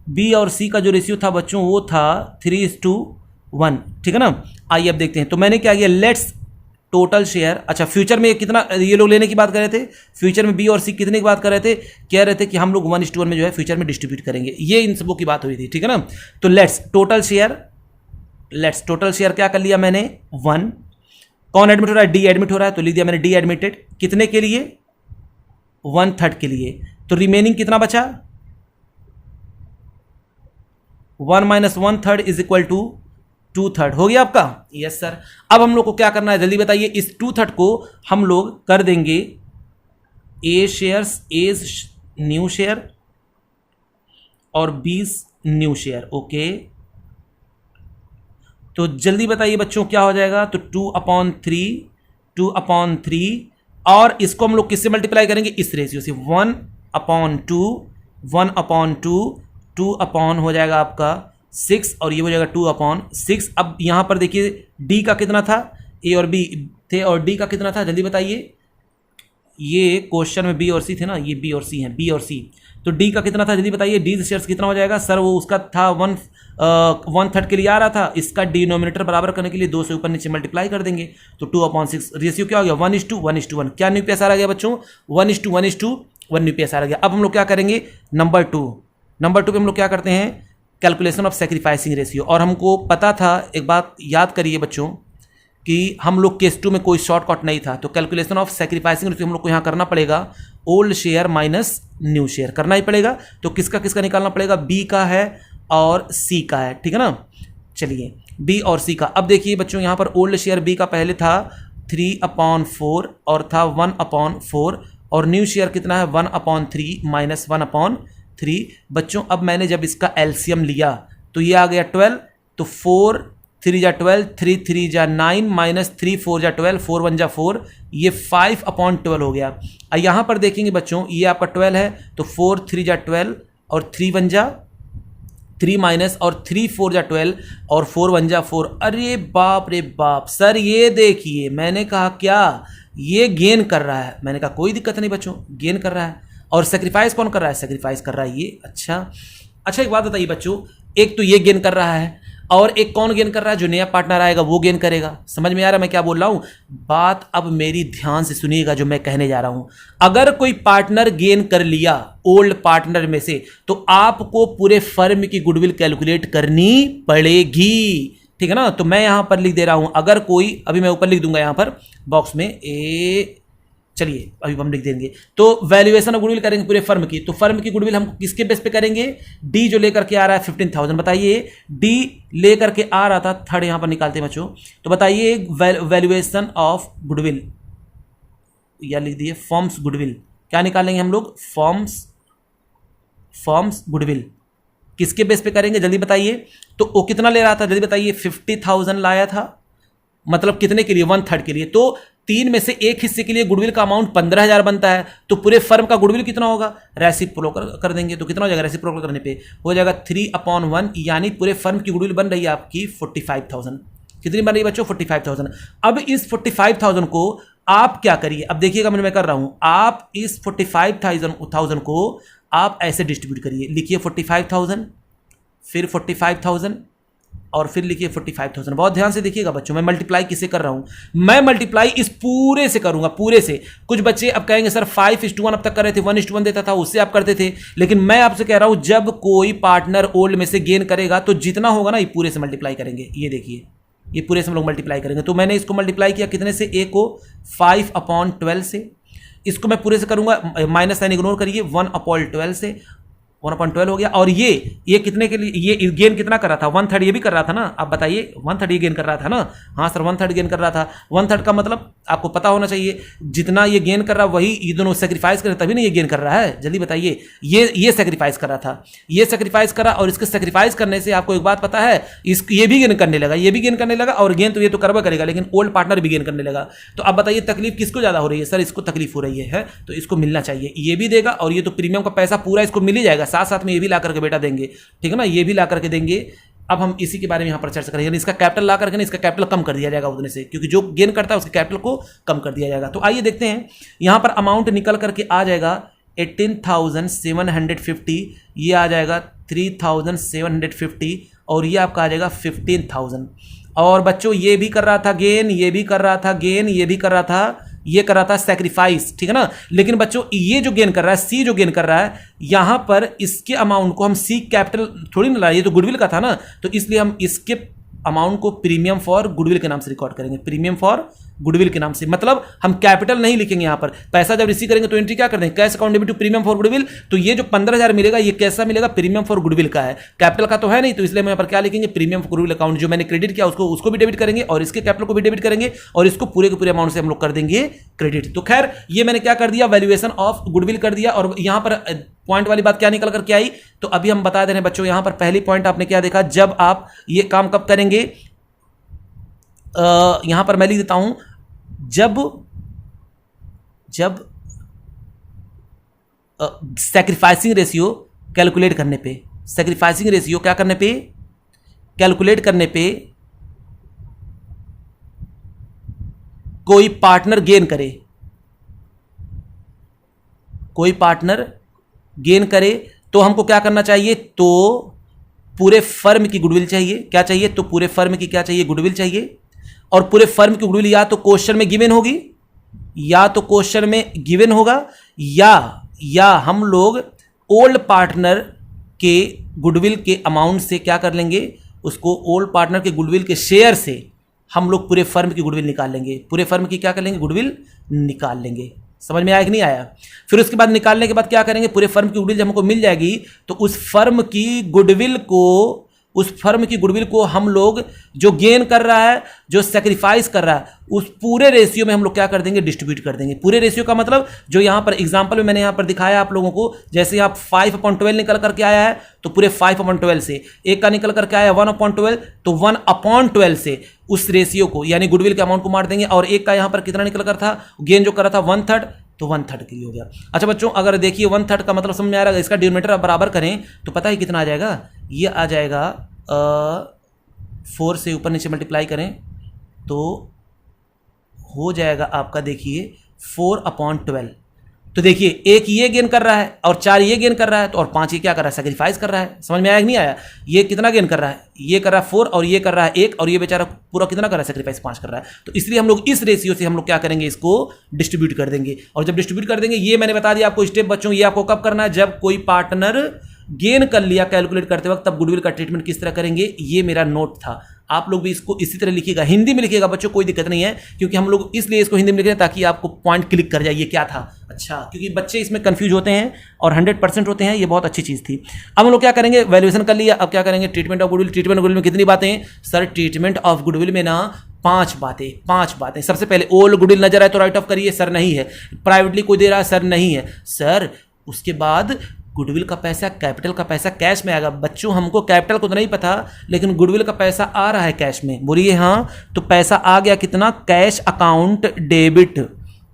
बी और सी का जो रेशियो था बच्चों वो था 3:1, ठीक है ना। आइए अब देखते हैं। तो मैंने क्या किया, लेट्स टोटल शेयर। अच्छा फ्यूचर में कितना ये लोग लेने की बात कर रहे थे, फ्यूचर में बी और सी कितने की बात कर रहे थे, कह रहे थे कि हम लोग 1:1 में जो है फ्यूचर में डिस्ट्रीब्यूट करेंगे, ये इन सबों की बात हुई थी, ठीक है ना। तो लेट्स टोटल शेयर क्या कर लिया मैंने 1। कौन एडमिट हो रहा है, डी एडमिट हो रहा है, तो लिख दिया मैंने डी एडमिटेड। कितने के लिए, 1/3 के लिए। तो रिमेनिंग कितना बचा, 1 माइनस 1/3 इज इक्वल टू 2/3 हो गया आपका। Yes sir. अब हम लोग को क्या करना है जल्दी बताइए। इस 2/3 को हम लोग कर देंगे ए शेयर्स एज न्यू शेयर और 20 न्यू शेयर। ओके, तो जल्दी बताइए बच्चों क्या हो जाएगा। तो 2/3 और इसको हम लोग किससे मल्टीप्लाई करेंगे, इस रेशियो से 1/2 2 हो जाएगा आपका 6 और ये हो जाएगा 2/6। अब यहां पर देखिए डी का कितना था, ए और बी थे और डी का कितना था जल्दी बताइए। ये क्वेश्चन में बी और सी थे ना, ये बी और सी हैं, बी और सी। तो डी का कितना था जल्दी बताइए। डी शेयर्स कितना हो जाएगा सर, वो उसका था 1/3 के लिए आ रहा था, इसका डिनोमिनेटर बराबर करने के लिए 2 से ऊपर नीचे मल्टीप्लाई कर देंगे। तो 2/6 रेशियो क्या हो गया 1:1:1। क्या न्यू पीएसआर आ गया बच्चों 1:1:1 न्यू पीएसआर आ गया। अब हम लोग क्या करेंगे नंबर टू पे हम लोग क्या करते हैं कैलकुलेशन ऑफ सैक्रिफाइसिंग रेशियो। और हमको पता था, एक बात याद करिए बच्चों कि हम लोग केस 2 में कोई शॉर्टकट नहीं था। तो कैलकुलेशन ऑफ सैक्रिफाइसिंग रेशियो हम लोग को यहाँ करना पड़ेगा old share minus new share करना ही पड़ेगा। तो किसका किसका निकालना पड़ेगा, बी का है और सी का है, ठीक है ना। चलिए बी और सी का। अब देखिए बच्चों यहाँ पर ओल्ड शेयर बी का पहले था 3/4 और था 1/4 और न्यू शेयर कितना है 1/3 माइनस 1/3। बच्चों अब मैंने जब इसका एलसीएम लिया तो ये आ गया 12। तो 4 3 जा 12, 3 3 जा 9 माइनस 3 4 जा 12, 4 1 जा 4, ये 5/12 हो गया। यहाँ पर देखेंगे बच्चों ये आपका 12 है तो 4 3 जा 12 और 3 1 जा 3 माइनस और 3 4 जा 12 और 4 1 जा 4। अरे बाप रे बाप सर, ये देखिए मैंने कहा क्या ये गेन कर रहा है। मैंने कहा कोई दिक्कत नहीं बच्चों, गेन कर रहा है। और सेक्रीफाइस कौन कर रहा है, सेक्रीफाइस कर रहा है ये। अच्छा एक बात बताइए बच्चों, एक तो ये गेन कर रहा है और एक कौन गेन कर रहा है, जो नया पार्टनर आएगा वो गेन करेगा। समझ में आ रहा है मैं क्या बोल रहा हूं। बात अब मेरी ध्यान से सुनिएगा जो मैं कहने जा रहा हूं। अगर कोई पार्टनर गेन कर लिया ओल्ड पार्टनर में से तो आपको पूरे फर्म की गुडविल कैलकुलेट करनी पड़ेगी, ठीक है ना। तो मैं यहां पर लिख दे रहा हूं, अगर कोई, अभी मैं ऊपर लिख दूंगा यहां पर बॉक्स में चलिए अभी हम लिख देंगे। तो वैल्यूएशन ऑफ गुडविल करेंगे पूरे फर्म की। तो फर्म की गुडविल हम किसके बेस पे करेंगे, डी जो लेकर के आ रहा है 15,000। बताइए डी लेकर के आ रहा था, थर्ड यहां पर निकालते हैं बच्चों। तो बताइए वैल्यूएशन ऑफ गुडविल या लिख दिए फॉर्म्स गुडविल। क्या निकालेंगे हम लोग, फॉर्म्स गुडविल किसके बेस पे करेंगे जल्दी बताइए। तो वो कितना ले रहा था जल्दी बताइए, 50,000 लाया था, मतलब कितने के लिए 1/3 के लिए। तो 3 में से एक हिस्से के लिए गुडविल का अमाउंट 15,000 बनता है। तो पूरे फर्म का गुडविल कितना होगा, रेसिप्रोकल कर देंगे। तो कितना हो जाएगा, रेसिप्रोकल करने पे हो जाएगा 3/1, यानी पूरे फर्म की गुडविल बन रही है आपकी 45,000। कितनी बन रही है बच्चों, 45,000। अब इस 45,000 को आप क्या करिए, अब देखिएगा मैं कर रहा हूं, आप इस 45,000 को आप ऐसे डिस्ट्रीब्यूट करिए। लिखिए 45,000 फिर 45,000 और फिर लिखिए 45,000। बहुत ध्यान से देखिएगा बच्चों, मैं मल्टीप्लाई किसे कर रहा हूं, मैं मल्टीप्लाई इस पूरे से करूंगा, पूरे से। कुछ बच्चे अब कहेंगे सर 5:1 अब तक कर रहे थे, 1:1 देता था उससे आप करते थे। लेकिन मैं आपसे कह रहा हूं जब कोई पार्टनर ओल्ड में से गेन करेगा तो जितना होगा ना ये पूरे से मल्टीप्लाई करेंगे। ये देखिए ये पूरे से हम लोग मल्टीप्लाई करेंगे। तो मैंने इसको मल्टीप्लाई किया कितने से, ए को 5/12 से। इसको मैं पूरे से करूंगा, माइनस साइन इग्नोर करिए, 1/12 से 1/12 हो गया। और ये कितने के लिए, ये गेन कितना कर रहा था, 1/3 ये भी कर रहा था ना। आप बताइए 1/3 ये गेन कर रहा था ना। हाँ सर 1/3 गेन कर रहा था। 1/3 का मतलब आपको पता होना चाहिए, जितना ये गेन कर रहा है वही ये दोनों सेक्रीफाइस कर रहे, तभी ना ये गेन कर रहा है। जल्दी बताइए, ये सेक्रीफाइस कर रहा था, ये सेक्रीफाइस करा। और इसके सेक्रीफाइस करने से आपको एक बात पता है, ये भी गेन करने लगा, ये भी गेन करने लगा। और गेन तो ये तो करवा करेगा, लेकिन ओल्ड पार्टनर भी गेन करने लगा। तो अब बताइए तकलीफ किसको ज्यादा हो रही है, सर इसको तकलीफ हो रही है तो इसको मिलना चाहिए। ये भी देगा और ये तो प्रीमियम का पैसा पूरा इसको मिल ही जाएगा, साथ साथ में ये भी ला करके बेटा देंगे, ठीक है ना, ये भी ला करके देंगे। अब हम इसी के बारे में यहां पर चर्चा करेंगे। इसका कैपिटल ला करके ना, इसका कैपिटल कम कर दिया जाएगा उतने से, क्योंकि जो गेन करता है उसके कैपिटल को कम कर दिया जाएगा। तो आइए देखते हैं, यहां पर अमाउंट निकल करके आ जाएगा 18,750, ये आ जाएगा 3,750 और ये आपका आ जाएगा 15,000। और बच्चों ये भी कर रहा था गेन, ये भी कर रहा था गेन, ये भी कर रहा था, ये कर रहा था सैक्रिफाइस, ठीक है ना। लेकिन बच्चों ये जो गेन कर रहा है, सी जो गेन कर रहा है, यहां पर इसके अमाउंट को हम सी कैपिटल थोड़ी ना लाए, ये तो गुडविल का था ना। तो इसलिए हम इसके अमाउंट को प्रीमियम फॉर गुडविल के नाम से रिकॉर्ड करेंगे, प्रीमियम फॉर गुडविल के नाम से। मतलब हम कैपिटल नहीं लिखेंगे यहां पर, पैसा जब रिसीव करेंगे तो एंट्री क्या कर देंगे, cash account debit to premium for goodwill. तो ये जो 15,000 मिलेगा ये कैसा मिलेगा, प्रीमियम फॉर गुडविल का है, कैपिटल का तो है नहीं, तो इसलिए हम यहां पर क्या लिखेंगे, प्रीमियम फॉर गुडविल अकाउंट। जो मैंने क्रेडिट किया उसको भी डेबिट करेंगे और इसके कैपिटल को भी डेबिट करेंगे और इसको पूरे के पूरे अमाउंट से हम लोग कर देंगे क्रेडिट। तो खैर ये मैंने क्या कर दिया, वैल्यूएशन ऑफ गुडविल कर दिया। और यहां पर पॉइंट वाली बात क्या निकल कर के आई, तो अभी हम बता दे रहे हैं बच्चों, यहां पर पहली पॉइंट आपने क्या देखा, जब आप ये काम कब करेंगे, यहां पर मैं लिख देता हूं, जब सैक्रिफाइसिंग रेशियो कैलकुलेट करने पे, सैक्रिफाइसिंग रेशियो क्या करने पे, कैलकुलेट करने पे कोई पार्टनर गेन करे, कोई पार्टनर गेन करे तो हमको क्या करना चाहिए, तो पूरे फर्म की गुडविल चाहिए। क्या चाहिए, तो पूरे फर्म की क्या चाहिए, गुडविल चाहिए। और पूरे फर्म की गुडविल या तो क्वेश्चन में गिवन होगी, या तो क्वेश्चन में गिवन होगा, या हम लोग ओल्ड पार्टनर के गुडविल के अमाउंट से क्या कर लेंगे, उसको ओल्ड पार्टनर के गुडविल के शेयर से हम लोग पूरे फर्म की गुडविल निकाल लेंगे, पूरे फर्म की क्या कर लेंगे, गुडविल निकाल लेंगे। समझ में आया कि नहीं आया। फिर उसके बाद निकालने के बाद क्या करेंगे, पूरे फर्म की गुडविल जब हमको मिल जाएगी तो उस फर्म की गुडविल को हम लोग जो गेन कर रहा है, जो सेक्रीफाइस कर रहा है, उस पूरे रेशियो में हम लोग क्या कर देंगे, डिस्ट्रीब्यूट कर देंगे। पूरे रेशियो का मतलब जो यहां पर एग्जांपल में मैंने यहां पर दिखाया आप लोगों को, जैसे यहां 5/12 निकल करके आया है तो पूरे 5/12 से, एक का निकल करके आया 1/12 तो 1/12 से उस रेशियो को यानी गुडविल के अमाउंट को मार देंगे। और एक का यहां पर कितना निकल कर था, गेन जो कर रहा था 1/3, तो 1/3 के लिए हो गया। अच्छा बच्चों, अगर देखिए 1/3 का मतलब समझ में आ रहा है, इसका डिनोमिनेटर बराबर करें तो पता है कितना आ जाएगा, ये आ जाएगा 4 से ऊपर नीचे मल्टीप्लाई करें तो हो जाएगा आपका, देखिए 4/12। तो देखिए एक ये गेन कर रहा है और 4 ये गेन कर रहा है, तो और 5 ये क्या कर रहा है, सेक्रीफाइस कर रहा है। समझ में आया कि नहीं आया। ये कितना गेन कर रहा है, ये कर रहा है 4 और ये कर रहा है 1 और ये बेचारा पूरा कितना कर रहा है, सेक्रीफाइस 5 कर रहा है। तो इसलिए हम लोग इस रेशियो से हम लोग क्या करेंगे, इसको डिस्ट्रीब्यूट कर देंगे। और जब डिस्ट्रीब्यूट कर देंगे, ये मैंने बता दिया आपको स्टेप बच्चों, ये आपको कब करना है, जब कोई पार्टनर गेन कर लिया कैलकुलेट करते वक्त, तब गुडविल का ट्रीटमेंट किस तरह करेंगे, ये मेरा नोट था। आप लोग भी इसको इसी तरह लिखिएगा, हिंदी में लिखिएगा बच्चों, कोई दिक्कत नहीं है, क्योंकि हम लोग इसलिए इसको हिंदी में लिख रहे हैं ताकि आपको पॉइंट क्लिक कर जाए ये क्या था। अच्छा, क्योंकि बच्चे इसमें कंफ्यूज होते हैं और 100% होते हैं, ये बहुत अच्छी चीज़ थी। अब हम लोग क्या करेंगे, वैल्यूएशन कर लिया, अब क्या करेंगे, treatment of goodwill. Treatment of goodwill में कितनी बातें सर, ट्रीटमेंट ऑफ गुडविल में ना 5 बातें। सबसे पहले ओल्ड गुडविल नजर आए तो राइट ऑफ करिए, सर नहीं है। प्राइवेटली कोई दे रहा है, सर नहीं है सर। उसके बाद गुडविल का पैसा, कैपिटल का पैसा कैश में आएगा। बच्चों हमको कैपिटल को तो नहीं पता, लेकिन गुडविल का पैसा आ रहा है कैश में, बोलिए हाँ। तो पैसा आ गया कितना, cash account debit,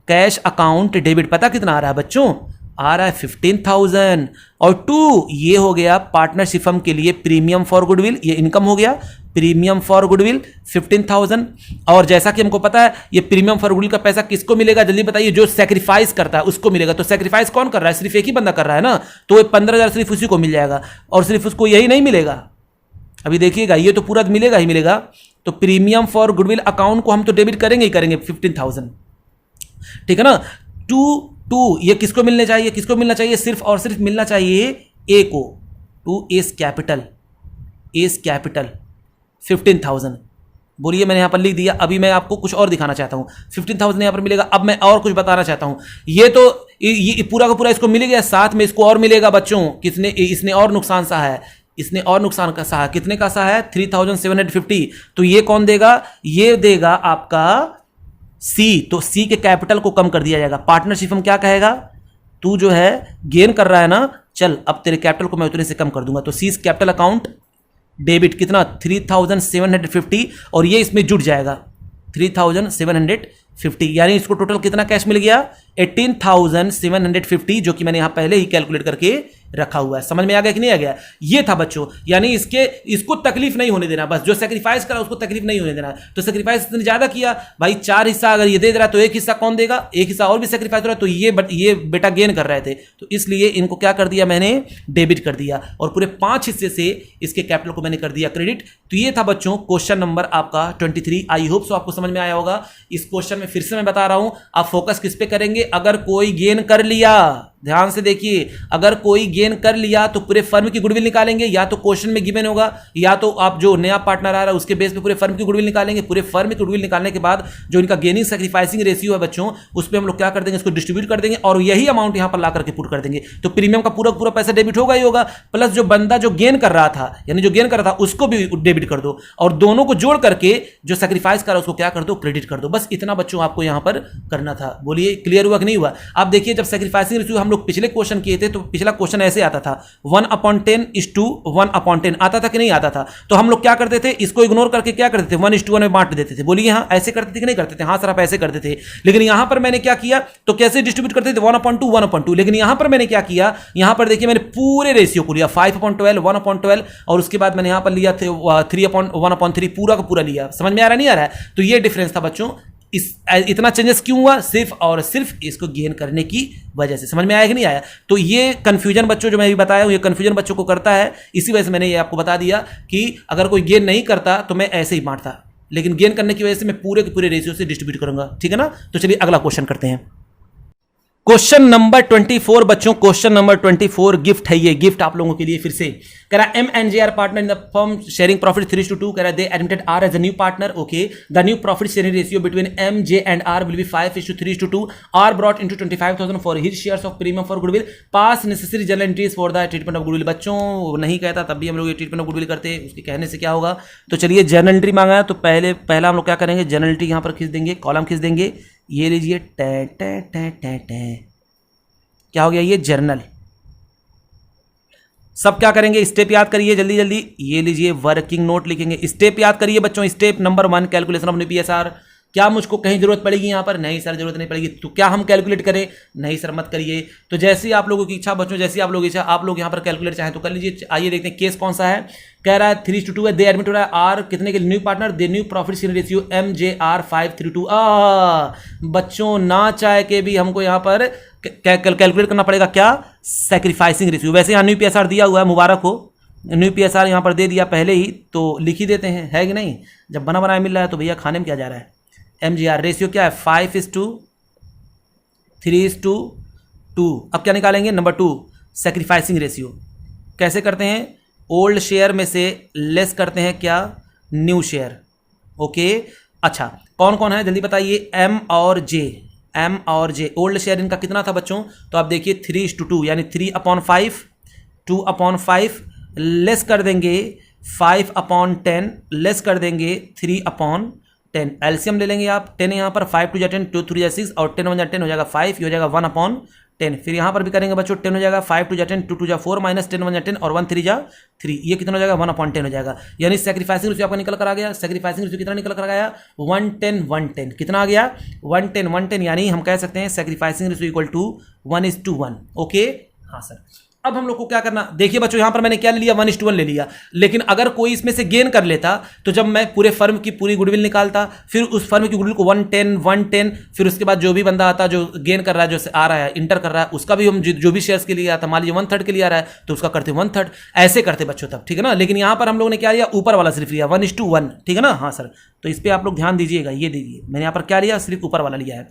cash account debit. पता कितना आ रहा है बच्चों, आ रहा है 15,000। और 2 ये हो गया पार्टनरशिप फर्म के लिए प्रीमियम फॉर गुडविल, ये इनकम हो गया, प्रीमियम फॉर गुडविल 15,000। और जैसा कि हमको पता है ये प्रीमियम फॉर गुडविल का पैसा किसको मिलेगा, जल्दी बताइए, जो सेक्रीफाइस करता है उसको मिलेगा। तो सेक्रीफाइस कौन कर रहा है, सिर्फ एक ही बंदा कर रहा है ना, तो वो 15,000 सिर्फ उसी को मिल जाएगा। और सिर्फ उसको यही नहीं मिलेगा, अभी देखिएगा, ये तो पूरा मिलेगा ही मिलेगा। तो प्रीमियम फॉर गुडविल अकाउंट को हम तो डेबिट करेंगे ही करेंगे 15,000, ठीक है ना। 2 ये किसको मिलने चाहिए, किसको मिलना चाहिए, सिर्फ और सिर्फ मिलना चाहिए ए को, 2 एस कैपिटल 15,000। बोलिए, मैंने यहां पर लिख दिया। अभी मैं आपको कुछ और दिखाना चाहता हूं, 15,000 यहां पर मिलेगा। अब मैं और कुछ बताना चाहता हूं, ये तो ये पूरा का पूरा इसको मिल गया, साथ में इसको और मिलेगा बच्चों, किसने, इसने और नुकसान सहा है, इसने और नुकसान का सहा, कितने का सहा है, 3,750। तो ये कौन देगा, ये देगा आपका सी। तो सी के कैपिटल को कम कर दिया जाएगा। पार्टनरशिप हम क्या कहेगा, तू जो है गेन कर रहा है ना, चल अब तेरे कैपिटल को मैं उतने से कम कर दूंगा। तो सी कैपिटल अकाउंट डेबिट कितना, 3,750, और ये इसमें जुड़ जाएगा 3,750, यानी इसको टोटल कितना कैश मिल गया, 18,750, जो कि मैंने यहां पहले ही कैलकुलेट करके रखा हुआ है। समझ में आ गया कि नहीं आ गया। ये था बच्चों, यानी इसको तकलीफ नहीं होने देना, बस जो सेक्रीफाइस करा उसको तकलीफ नहीं होने देना। तो सेक्रीफाइस इतने ज्यादा किया भाई, 4 हिस्सा अगर ये दे रहा है तो 1 हिस्सा कौन देगा, 1 हिस्सा और भी सेक्रीफाइस हो रहा है, तो ये बेटा गेन कर रहे थे, तो इसलिए इनको क्या कर दिया मैंने, डेबिट कर दिया। और पूरे 5 हिस्से से इसके कैपिटल को मैंने कर दिया क्रेडिट। तो ये था बच्चों क्वेश्चन नंबर आपका 23। आई होप सो आपको समझ में आया होगा। इस क्वेश्चन में फिर से मैं बता रहा हूं, आप फोकस किस पे करेंगे, अगर कोई गेन कर लिया ध्यान से देखिए, अगर कोई गेन कर लिया तो पूरे फर्म की गुडविल निकालेंगे, या तो क्वेश्चन में गिवन होगा, या तो आप जो नया पार्टनर आ रहा है उसके बेस पे पूरे फर्म की गुडविल निकालेंगे। पूरे फर्म की गुडविल निकालने के बाद जो इनका गेनिंग सैक्रिफाइसिंग रेशियो है बच्चों, उस पर हम लोग क्या कर देंगे, इसको डिस्ट्रीब्यूट कर देंगे और यही अमाउंट यहां पर ला करके पुट कर देंगे। तो प्रीमियम का पूरा पूरा पैसा डेबिट होगा ही होगा, प्लस जो बंदा जो गेन कर रहा था, यानी जो गेन कर रहा था उसको भी डेबिट कर दो, और दोनों को जोड़ करके जो सैक्रिफाइस कर रहा है उसको क्या कर दो, क्रेडिट कर दो। बस इतना बच्चों आपको यहां पर करना था। बोलिए क्लियर हुआ कि नहीं हुआ? आप देखिए, जब सैक्रिफाइसिंग रेशियो हम लोग पिछले क्वेश्चन किए थे तो पिछला क्वेश्चन ऐसे आता था 1/10:1/10 आता था कि नहीं आता था? तो हम लोग क्या करते थे, इसको इग्नोर करके क्या करते थे, 1:1 में बांट देते थे। बोलिए हाँ, ऐसे करते थे कि नहीं करते थे? हाँ सर आप ऐसे करते थे। लेकिन यहां पर मैंने क्या किया, तो कैसे डिस्ट्रीब्यूट करते थे, 1/2 लेकिन यहां पर मैंने क्या किया, यहां पर देखिए मैंने पूरे रेशियो को लिया 5/12 1/12, और उसके बाद मैंने यहां पर लिया 3/1/3 पूरा का पूरा लिया। समझ में आ रहा नहीं आ रहा है? तो ये डिफरेंस था बच्चों। इतना चेंजेस क्यों हुआ? सिर्फ और सिर्फ इसको गेन करने की वजह से। समझ में आया कि नहीं आया? तो ये कंफ्यूजन बच्चों जो मैं अभी बताया हूं, ये कंफ्यूजन बच्चों को करता है, इसी वजह से मैंने ये आपको बता दिया कि अगर कोई गेन नहीं करता तो मैं ऐसे ही बांटता, लेकिन गेन करने की वजह से मैं पूरे के पूरे रेशियो से डिस्ट्रीब्यूट करूंगा। ठीक है ना? तो चलिए अगला क्वेश्चन करते हैं। क्वेश्चन नंबर 24 बच्चों, क्वेश्चन नंबर 24 गिफ्ट है। ये गिफ्ट आप लोगों के लिए फिर से कह रहा है MNJR partner in the firm sharing profit 3:2। कह रहा है they admitted R as a new partner. Okay, the new profit sharing ratio between MJ and R will be 5:3:2। R brought into 25,000 for his shares of premium for goodwill. Pass necessary journal entries for the treatment of goodwill. बच्चों नहीं कहता तब भी हम लोग ये treatment of goodwill करते हैं, उसके कहने से क्या होगा? तो चलिए जर्नल एंट्री मांगा है, तो पहला हम लोग क्या करेंगे, जर्नल एंट्री यहां पर खींच देंगे, कॉलम खींच देंगे। ये लीजिए क्या हो गया, ये जर्नल। सब क्या करेंगे, स्टेप याद करिए जल्दी जल्दी। ये लीजिए वर्किंग नोट लिखेंगे, स्टेप याद करिए बच्चों। Step number 1 calculation of NPSR। क्या मुझको कहीं जरूरत पड़ेगी यहां पर? नहीं सर जरूरत नहीं पड़ेगी। तो क्या हम कैलकुलेट करें? नहीं सर मत करिए। तो जैसी आप लोगों की इच्छा बच्चों, जैसी आप लोगों की इच्छा, आप लोग यहां पर कैलकुलेट चाहें तो कर लीजिए। आइए देखते हैं केस कौन सा है। कह रहा है 3:2 है, दे एडमिट हो रहा है आर कितने के new partner, they knew profit sharing ratio MJR 5:3:2। बच्चों ना चाहे के भी हमको यहां पर कैलकुलेट करना पड़ेगा क्या, सैक्रिफाइसिंग रेशियो। वैसे यहाँ NPSR दिया हुआ है, मुबारक हो, NPSR यहाँ पर दे दिया पहले ही, तो लिख ही देते हैं, है कि नहीं? जब बना बनाया मिल रहा है तो भैया खाने में क्या जा रहा है। MJR रेशियो क्या है, 5:3:2। अब क्या निकालेंगे, नंबर 2 सैक्रिफाइसिंग रेशियो। कैसे करते हैं, ओल्ड शेयर में से लेस करते हैं क्या, न्यू शेयर। ओके, अच्छा कौन कौन है जल्दी बताइए, M और J। ओल्ड शेयर इनका कितना था बच्चों, तो आप देखिए 3:2, यानी 3/5, 2/5 लेस कर देंगे 5/10, लेस कर देंगे 3/10। एलसीएम ले लेंगे आप, 10 यहाँ पर, 5 2 10, 2 3 6, और 10 1 10 हो जाएगा 5, ये हो जाएगा 1/10। फिर यहाँ पर भी करेंगे बच्चों, 10 हो जाएगा, 5 2 10, 2 2 4 माइनस 10 1 10, और 1 3 3, ये कितना हो जाएगा 1/10 हो जाएगा। यानी सैक्रिफाइसिंग रेशियो आपका निकल कर आ गया। सैक्रिफाइसिंग रेशियो कितना निकल कर आ गया, 110 कितना आ गया, 110 यानी हम कह सकते हैं sacrificing ratio equal to 1:1। Okay हाँ सर। अब हम लोग को क्या करना, देखिए बच्चों यहां पर मैंने क्या ले लिया, 1:1 ले लिया। लेकिन अगर कोई इसमें से गेन कर लेता तो जब मैं पूरे फर्म की पूरी गुडविल निकालता, फिर उस फर्म की गुडविल को 110, फिर उसके बाद जो भी बंदा आता जो गेन कर रहा है, जो आ रहा है इंटर कर रहा है, उसका भी हम जो भी शेयर्स के लिए आता, मान लीजिए 1/3 के लिए आ रहा है तो उसका करते 1/3, ऐसे करते बच्चों तब, ठीक है ना। लेकिन यहां पर हम लोग ने क्या लिया, ऊपर वाला सिर्फ लिया 1:1, ठीक है ना। हाँ सर, तो इस पर आप लोग ध्यान दीजिएगा। ये दीजिए मैंने यहाँ पर क्या लिया, सिर्फ ऊपर वाला लिया है।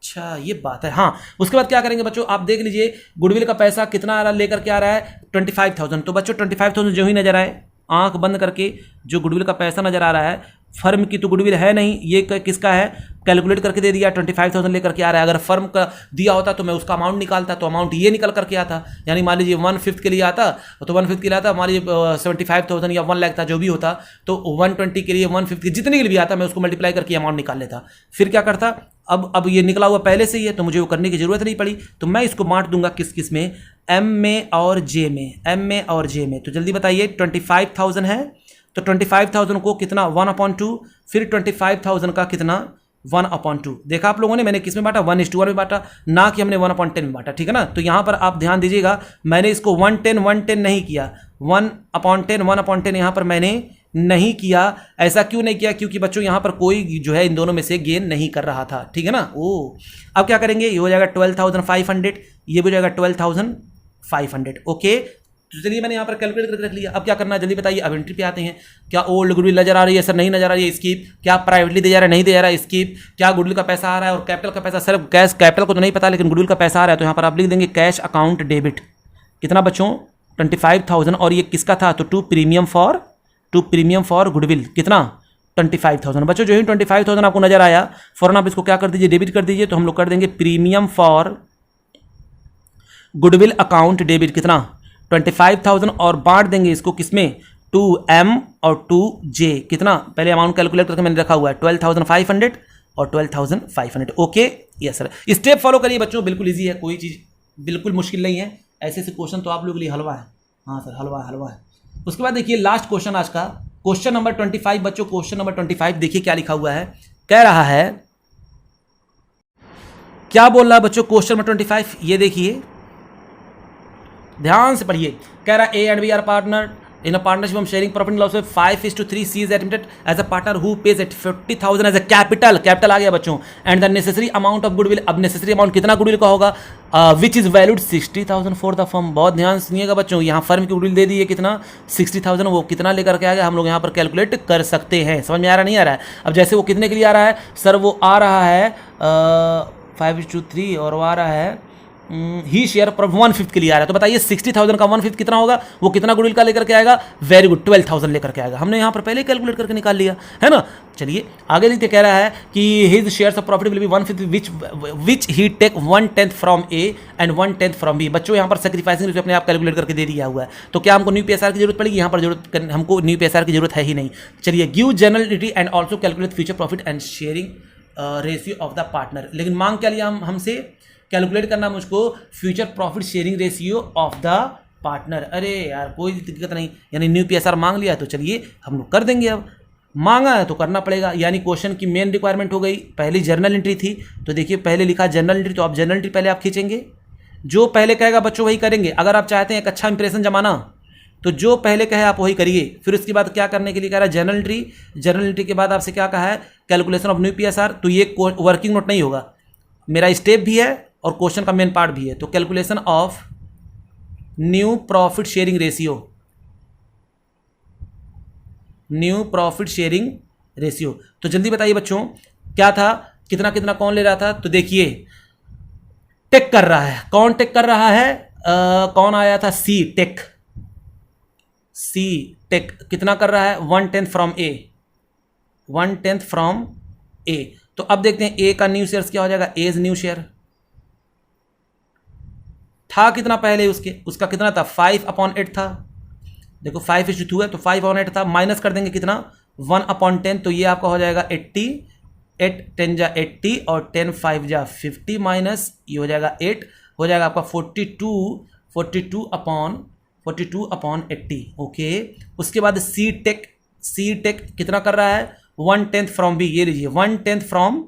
अच्छा ये बात है। हाँ उसके बाद क्या करेंगे बच्चों, आप देख लीजिए गुडविल का पैसा कितना आ रहा लेकर के आ रहा है 25,000। तो बच्चों 25,000 जो ही नजर आए, आंख बंद करके जो गुडविल का पैसा नजर आ रहा है, फर्म की तो गुडविल है नहीं, ये किसका है, कैलकुलेट करके दे दिया, 25,000 लेकर के आ रहा है। अगर फर्म का दिया होता तो मैं उसका अमाउंट निकालता, तो अमाउंट ये निकल करके आता। यानी मान लीजिए 1/5 के लिए आता तो 1/5 के लिए आता, मान लीजिए 75,000 या 1 लाख था जो भी होता, तो 120 के लिए 150 जितने के लिए भी आता मैं उसको मल्टीप्लाई करके अमाउंट निकाल लेता। फिर क्या करता, अब ये निकला हुआ पहले से ही है तो मुझे वो करने की जरूरत नहीं पड़ी, तो मैं इसको बांट दूंगा किस किस में, M में और J में। तो जल्दी बताइए 25,000 है तो 25,000 को कितना 1/2, फिर 25,000 का कितना 1/2। देखा आप लोगों ने मैंने किस में बांटा, 1:1 में बांटा, ना कि हमने 1/10 में बांटा, ठीक है ना। तो यहाँ पर आप ध्यान दीजिएगा, मैंने इसको 110 नहीं किया, 1/10 यहाँ पर मैंने नहीं किया। ऐसा क्यों नहीं किया, क्योंकि बच्चों यहाँ पर कोई जो है इन दोनों में से गेन नहीं कर रहा था, ठीक है ना। अब क्या करेंगे, ये हो जाएगा 12,500, ये भी हो जाएगा 12,500। ओके, तो चलिए मैंने यहाँ पर कैलकुलेट करके रख लिया। अब क्या करना है जल्दी बताइए। अब एंट्री पे आते हैं। क्या ओल्ड गुडविल नजर आ रही है? सर नहीं नजर आ रही है। स्कीप। क्या प्राइवेटली दे जा रहा है? नहीं दे जा रहा है। स्कीप। क्या गुडविल का पैसा आ रहा है और कैपिटल का पैसा? सर कैश कैपिटल को तो नहीं पता, लेकिन गुडविल का पैसा आ रहा है, तो यहाँ पर आप लिख देंगे कैश अकाउंट डेबिट। कितना बच्चों? 25,000। और ये किसका था? तो टू प्रीमियम फॉर गुडविल। कितना? 25,000। बच्चों जो ही 25,000 आपको नजर आया, फौरन आप इसको क्या कर दीजिए? डेबिट कर दीजिए। तो हम लोग कर देंगे premium for goodwill account debit. कितना? 25,000। और बांट देंगे इसको किसमें? 2M और 2J। कितना? पहले अमाउंट कैलकुलेट करके मैंने रखा हुआ है 12,500 और 12,500। Okay yes sir. Step follow करिए बच्चों, बिल्कुल इजी है, कोई चीज़ बिल्कुल मुश्किल नहीं है। ऐसे ऐसे क्वेश्चन तो आप लोगों के लिए हलवा है। हाँ सर हलवा है। उसके बाद देखिए लास्ट क्वेश्चन आज का, क्वेश्चन नंबर 25 बच्चों। क्वेश्चन नंबर 25 देखिए क्या लिखा हुआ है। कह रहा है, क्या बोल रहा है बच्चों क्वेश्चन नंबर 25? ये देखिए ध्यान से पढ़िए। कह रहा है A and B are partner in a partnership हम शेयरिंग प्रॉफिट लॉस में 5:3 C is admitted as a partner who pays at 50,000 as a capital आ गया बच्चों, and the necessary amount of goodwill. अब नेसेसरी अमाउंट कितना goodwill का होगा? Which is valued 60,000 for the firm. बहुत ध्यान सुनिएगा बच्चों, यहाँ फर्म की गुडविल दे दी है कितना? 60,000। वो कितना लेकर के आ गया हम लोग यहाँ पर कैलकुलेट कर सकते हैं। समझ में आ रहा नहीं आ रहा है? अब जैसे वो कितने के लिए आ रहा है सर? वो आ रहा है 5:3 और वो आ रहा है ही शेयर पर 1/5 के लिए आ रहा है। तो बताइए 60,000 का 1/5 कितना होगा? वो कितना गुडविल का लेकर के आएगा? वेरी गुड, 12,000 लेकर के आएगा। हमने यहाँ पर पहले कैलकुलेट करके निकाल लिया है ना। चलिए आगे लिखते, कह रहा है कि his shares of profit will be 1/5 which he take 1/10 from A and 1/10 from B. बच्चों यहाँ पर सेक्रीफाइसिंग रेशियो अपने आप कैलकुलेट करके दे दिया हुआ है। तो क्या हमको न्यू पीएसआर की जरूरत पड़ेगी? यहाँ पर हमको न्यू पीएसआर की जरूरत है ही नहीं। चलिए give generality and also calculate future profit and sharing ratio of the partner. लेकिन मांग क्या लिया हमसे? कैलकुलेट करना मुझको future profit sharing ratio of the partner. अरे यार कोई दिक्कत नहीं, यानी न्यू पीएसआर मांग लिया तो चलिए हम लोग कर देंगे। अब मांगा है तो करना पड़ेगा। यानी क्वेश्चन की मेन रिक्वायरमेंट हो गई। पहली जर्नल एंट्री थी, तो देखिए पहले लिखा जर्नल एंट्री, तो आप जर्नल एंट्री पहले आप खींचेंगे। जो पहले कहेगा बच्चों वही करेंगे। अगर आप चाहते हैं एक अच्छा इंप्रेशन जमाना, तो जो पहले कहे आप वही करिए। फिर उसके बाद क्या करने के लिए कह रहा है? Journal entry. जर्नल एंट्री के बाद आपसे क्या कहा है? Calculation of new PSR. तो ये वर्किंग नोट नहीं होगा, मेरा स्टेप भी है और क्वेश्चन का मेन पार्ट भी है। तो calculation of new profit sharing ratio, तो जल्दी बताइए बच्चों क्या था? कितना कितना कौन ले रहा था? तो देखिए टेक कर रहा है। कौन टेक कर रहा है? कौन आया था? सी टेक कितना कर रहा है? 1/10 फ्रॉम ए, 1/10 फ्रॉम ए। तो अब देखते हैं ए का न्यू शेयर क्या हो जाएगा? एज न्यू शेयर था कितना पहले उसका कितना था? 5/8 था। देखो 5:2 है तो 5/8 था। माइनस कर देंगे कितना? 1/10। तो ये आपका हो जाएगा 80, 8 10 जा 80 और 10 5 जा 50 माइनस ये हो जाएगा 8, हो जाएगा आपका 42/80। ओके। उसके बाद सी टेक कितना कर रहा है? 1/10 फ्रॉम बी। ये लीजिए 1/10 फ्रॉम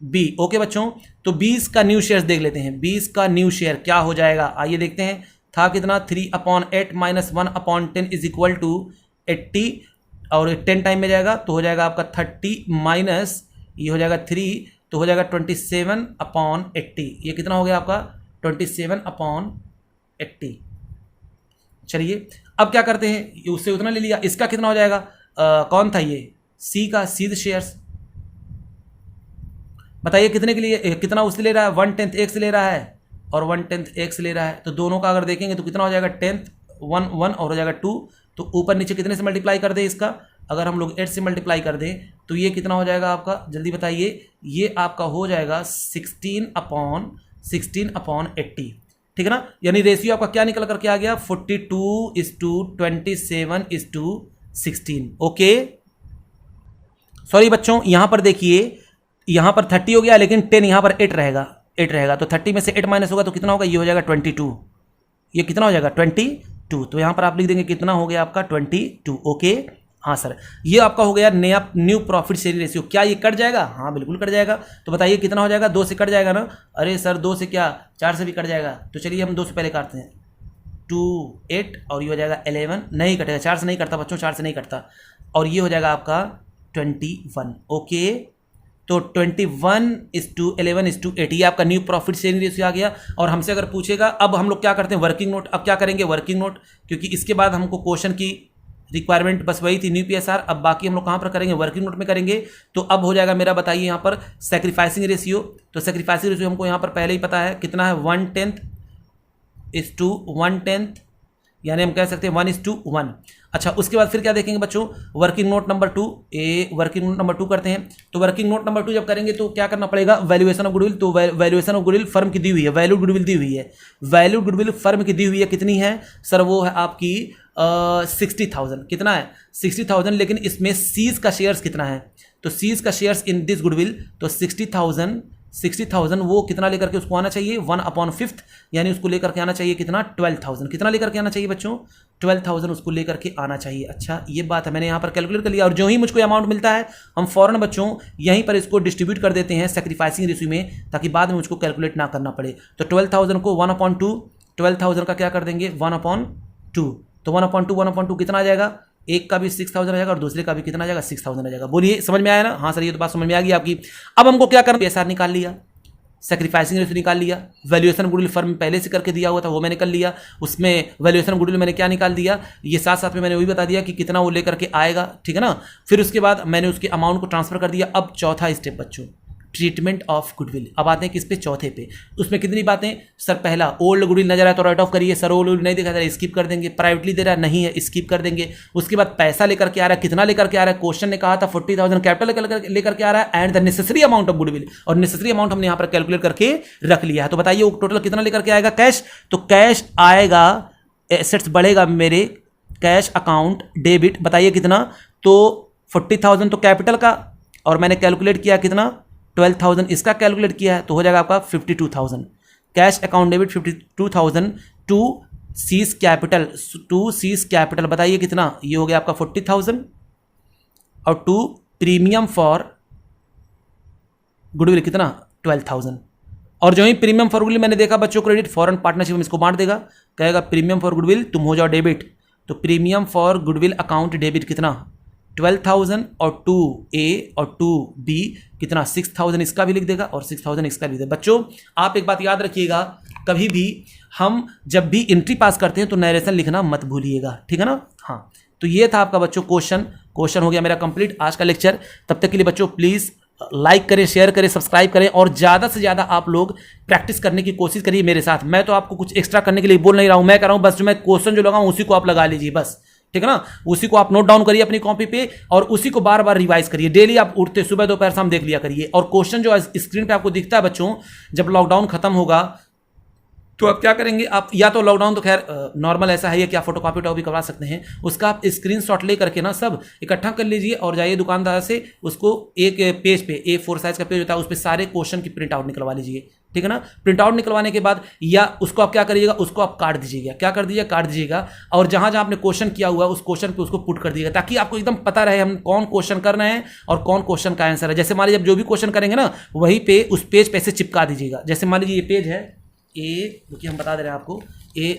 बी। ओके बच्चों, तो 20 का न्यू शेयर देख लेते हैं। 20 का न्यू शेयर क्या हो जाएगा? आइए देखते हैं। था कितना? 3/8 माइनस 1/10 इज इक्वल टू 80 और 10 टाइम में जाएगा तो हो जाएगा आपका 30 माइनस ये हो जाएगा 3 तो हो जाएगा 27/80। ये कितना हो गया आपका? 27/80। चलिए अब क्या करते हैं? उससे उतना ले लिया। इसका कितना हो जाएगा? कौन था ये? सी का सीध शेयर्स। बताइए कितने के लिए, कितना उससे ले रहा है? 1/10 एक से ले रहा है और 1/10 एक से ले रहा है। तो दोनों का अगर देखेंगे तो कितना हो जाएगा? 10th 1 1 और हो जाएगा 2। तो ऊपर नीचे कितने से मल्टीप्लाई कर दें इसका? अगर हम लोग 8 से मल्टीप्लाई कर दें तो ये कितना हो जाएगा आपका? जल्दी बताइए। ये आपका हो जाएगा 16/80। ठीक है ना। यानी रेशियो आपका क्या निकल करके आ गया? 42:27:16। ओके सॉरी बच्चों, यहां पर देखिए यहाँ पर 30 हो गया, लेकिन 10 यहाँ पर 8 रहेगा। तो 30 में से 8 माइनस होगा तो कितना होगा? ये हो जाएगा 22। ये कितना हो जाएगा? 22। तो यहाँ पर आप लिख देंगे कितना हो गया आपका? 22। ओके हाँ सर, ये आपका हो गया नया न्यू प्रॉफिट शेयरिंग रेशियो। क्या ये कट जाएगा? हाँ बिल्कुल कट जाएगा। तो बताइए कितना हो जाएगा? 2 से कट जाएगा ना? अरे सर 2 से क्या 4 से भी कट जाएगा। तो चलिए हम 2 से पहले काटते हैं। 2 8 और ये हो जाएगा 11। नहीं कटेगा, 4 से नहीं कटता बच्चों, 4 से नहीं कटता। और ये हो जाएगा आपका 21। ओके, तो 21:11:8 ये आपका न्यू प्रॉफिट शेयरिंग रेशियो आ गया। और हमसे अगर पूछेगा अब हम लोग क्या करते हैं वर्किंग नोट, अब क्या करेंगे वर्किंग नोट, क्योंकि इसके बाद हमको क्वेश्चन की रिक्वायरमेंट बस वही थी न्यू PSR, अब बाकी हम लोग कहाँ पर करेंगे वर्किंग नोट में करेंगे। तो अब हो जाएगा मेरा, बताइए यहाँ पर सैक्रिफाइसिंग रेशियो, तो सैक्रिफाइसिंग रेशियो हमको यहाँ पर पहले ही पता है कितना है 1/10 यानी हम कह सकते हैं 1:1। अच्छा उसके बाद फिर क्या देखेंगे बच्चों, working note number 2 working note number 2 करते हैं। तो वर्किंग नोट नंबर 2 जब करेंगे तो क्या करना पड़ेगा, वैल्यूएशन ऑफ गुडविल। तो वैल्यूएशन ऑफ गुडविल फर्म की दी हुई है, वैल्यूड गुडविल दी हुई है, वैल्यूड गुडविल फर्म की दी हुई है, कितनी है सर, वो है आपकी 60,000। कितना है 60,000, लेकिन इसमें सीज का शेयर्स कितना है, तो सीज का शेयर्स इन दिस गुडविल, तो 60,000 वो कितना लेकर के उसको आना चाहिए 1/5, यानी उसको लेकर के आना चाहिए कितना 12,000। कितना लेकर के आना चाहिए बच्चों 12,000 उसको लेकर के आना चाहिए। अच्छा ये बात है, मैंने यहाँ पर कैलकुलेट कर लिया और जो ही मुझको अमाउंट मिलता है हम फौरन बच्चों यहीं पर इसको डिस्ट्रीब्यूट कर देते हैं सैक्रिफाइसिंग रेशियो में, ताकि बाद में मुझको कैलकुलेट ना करना पड़े। तो 12,000 को 1/2, 12,000 का क्या कर देंगे 1/2, तो 1/2 कितना आ जाएगा, एक का भी 6,000 आ जाएगा और दूसरे का भी कितना आ जाएगा 6,000 आ जाएगा। बोलिए समझ में आया ना, हाँ सर ये तो बात समझ में आ गई आपकी। अब हमको क्या करना, PSR निकाल लिया, सैक्रिफाइसिंग रेशियो निकाल लिया, वैल्यूएशन गुडविल फर्म पहले से करके दिया हुआ था वो मैंने कर लिया, उसमें वैल्यूएशन गुडविल मैंने क्या निकाल दिया, ये साथ साथ में मैंने वही बता दिया कि कितना वो लेकर के आएगा, ठीक है ना। फिर उसके बाद मैंने उसके अमाउंट को ट्रांसफर कर दिया। अब चौथा स्टेप बच्चों, ट्रीटमेंट ऑफ गुडविल। अब आते हैं किस पे, चौथे पे। उसमें कितनी बातें सर, पहला ओल्ड गुडविल नजर आया तो राइट ऑफ करिए, सर ओल्ड गुडविल नहीं दिखा रहा है स्किप कर देंगे, प्राइवेटली दे रहा नहीं है स्किप कर देंगे। उसके बाद पैसा लेकर के आ रहा है, कितना लेकर के आ रहा है, क्वेश्चन ने कहा था 40,000 कैपिटल लेकर के आ रहा है and the necessary amount of goodwill, और नेसेसरी अमाउंट हमने यहाँ पर कैलकुलेट करके रख लिया है। तो बताइए वो टोटल कितना लेकर के आएगा कैश, तो कैश आएगा, एसेट्स बढ़ेगा मेरे, कैश अकाउंट डेबिट, बताइए कितना, तो 40,000 तो कैपिटल का, और मैंने कैलकुलेट किया कितना 12,000 इसका कैलकुलेट किया है, तो हो जाएगा आपका 52,000। Cash account debit 52,000 to C's capital, बताइए कितना, ये हो गया आपका 40,000, और टू प्रीमियम फॉर गुडविल कितना 12,000। और जो ही प्रीमियम फॉर गुडविल मैंने देखा बच्चों क्रेडिट फॉरेन पार्टनरशिप में इसको बांट देगा, कहेगा प्रीमियम फॉर गुडविल तुम हो जाओ डेबिट, तो premium for goodwill account debit कितना 12,000 और 2A और 2B कितना 6,000 इसका भी लिख देगा और 6,000 इसका भी लिख देगा। बच्चों आप एक बात याद रखिएगा, कभी भी हम जब भी एंट्री पास करते हैं तो नरेशन लिखना मत भूलिएगा, ठीक है ना। हाँ तो ये था आपका बच्चों क्वेश्चन हो गया मेरा कंप्लीट आज का लेक्चर। तब तक के लिए बच्चों प्लीज़ लाइक करें, शेयर करें, सब्सक्राइब करें और ज़्यादा से ज़्यादा आप लोग प्रैक्टिस करने की कोशिश करिए मेरे साथ। मैं तो आपको कुछ एक्स्ट्रा करने के लिए बोल नहीं रहा हूँ, मैं कह रहा हूँ बस जो मैं क्वेश्चन जो लगाऊँ उसी को आप लगा लीजिए बस, ठीक है ना। उसी को आप नोट डाउन करिए अपनी कॉपी पे और उसी को बार बार रिवाइज करिए। डेली आप उठते सुबह दोपहर शाम देख लिया करिए। और क्वेश्चन जो स्क्रीन पे आपको दिखता है बच्चों, जब लॉकडाउन खत्म होगा तो आप क्या करेंगे, आप या तो लॉकडाउन तो खैर नॉर्मल ऐसा है कि आप फोटोकॉपी टॉपी करवा सकते हैं, उसका आप स्क्रीनशॉट ले करके ना सब इकट्ठा कर लीजिए और जाइए दुकानदार से उसको एक पेज पे A4 साइज का पेज होता है उस पर सारे क्वेश्चन की प्रिंट आउट निकलवा लीजिए, ठीक है ना। प्रिंट आउट निकलवाने के बाद या उसको आप क्या करिएगा, उसको आप काट दीजिएगा, क्या कर दीजिएगा काट दीजिएगा, और जहां जहां आपने क्वेश्चन किया हुआ उस क्वेश्चन पे उसको पुट कर दीजिएगा, ताकि आपको एकदम पता रहे हम कौन क्वेश्चन कर रहे हैं और कौन क्वेश्चन का आंसर है। जैसे मान लीजिए जब जो भी क्वेश्चन करेंगे ना वहीं पे उस पेज पे से चिपका दीजिएगा। जैसे मान लीजिए ये पेज है देखिए हम बता दे रहे हैं आपको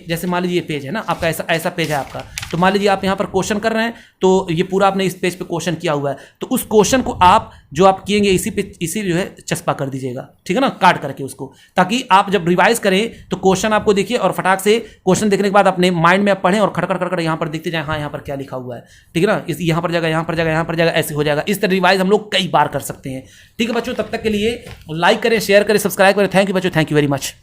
जैसे मान लीजिए ये पेज है ना आपका, ऐसा पेज है आपका, तो मान लीजिए आप यहाँ पर क्वेश्चन कर रहे हैं तो ये पूरा आपने इस पेज पे क्वेश्चन किया हुआ है, तो उस क्वेश्चन को आप जो आप किएंगे इसी जो है चस्पा कर दीजिएगा, ठीक है ना, काट करके उसको, ताकि आप जब रिवाइज करें तो क्वेश्चन आपको देखिए और फटाक से क्वेश्चन देखने के बाद अपने माइंड में आप पढ़ें और खड़खड़ यहाँ पर देखते जाए हाँ यहाँ पर क्या लिखा हुआ है, ठीक है ना, यहाँ पर जाएगा यहाँ पर जाएगा यहाँ पर जाएगा, ऐसे हो जाएगा। इस तरह रिवाइज हम लोग कई बार कर सकते हैं, ठीक है बच्चों। तब तक के लिए लाइक करें, शेयर करें, सब्सक्राइब करें। थैंक यू बच्चों, थैंक यू वेरी मच।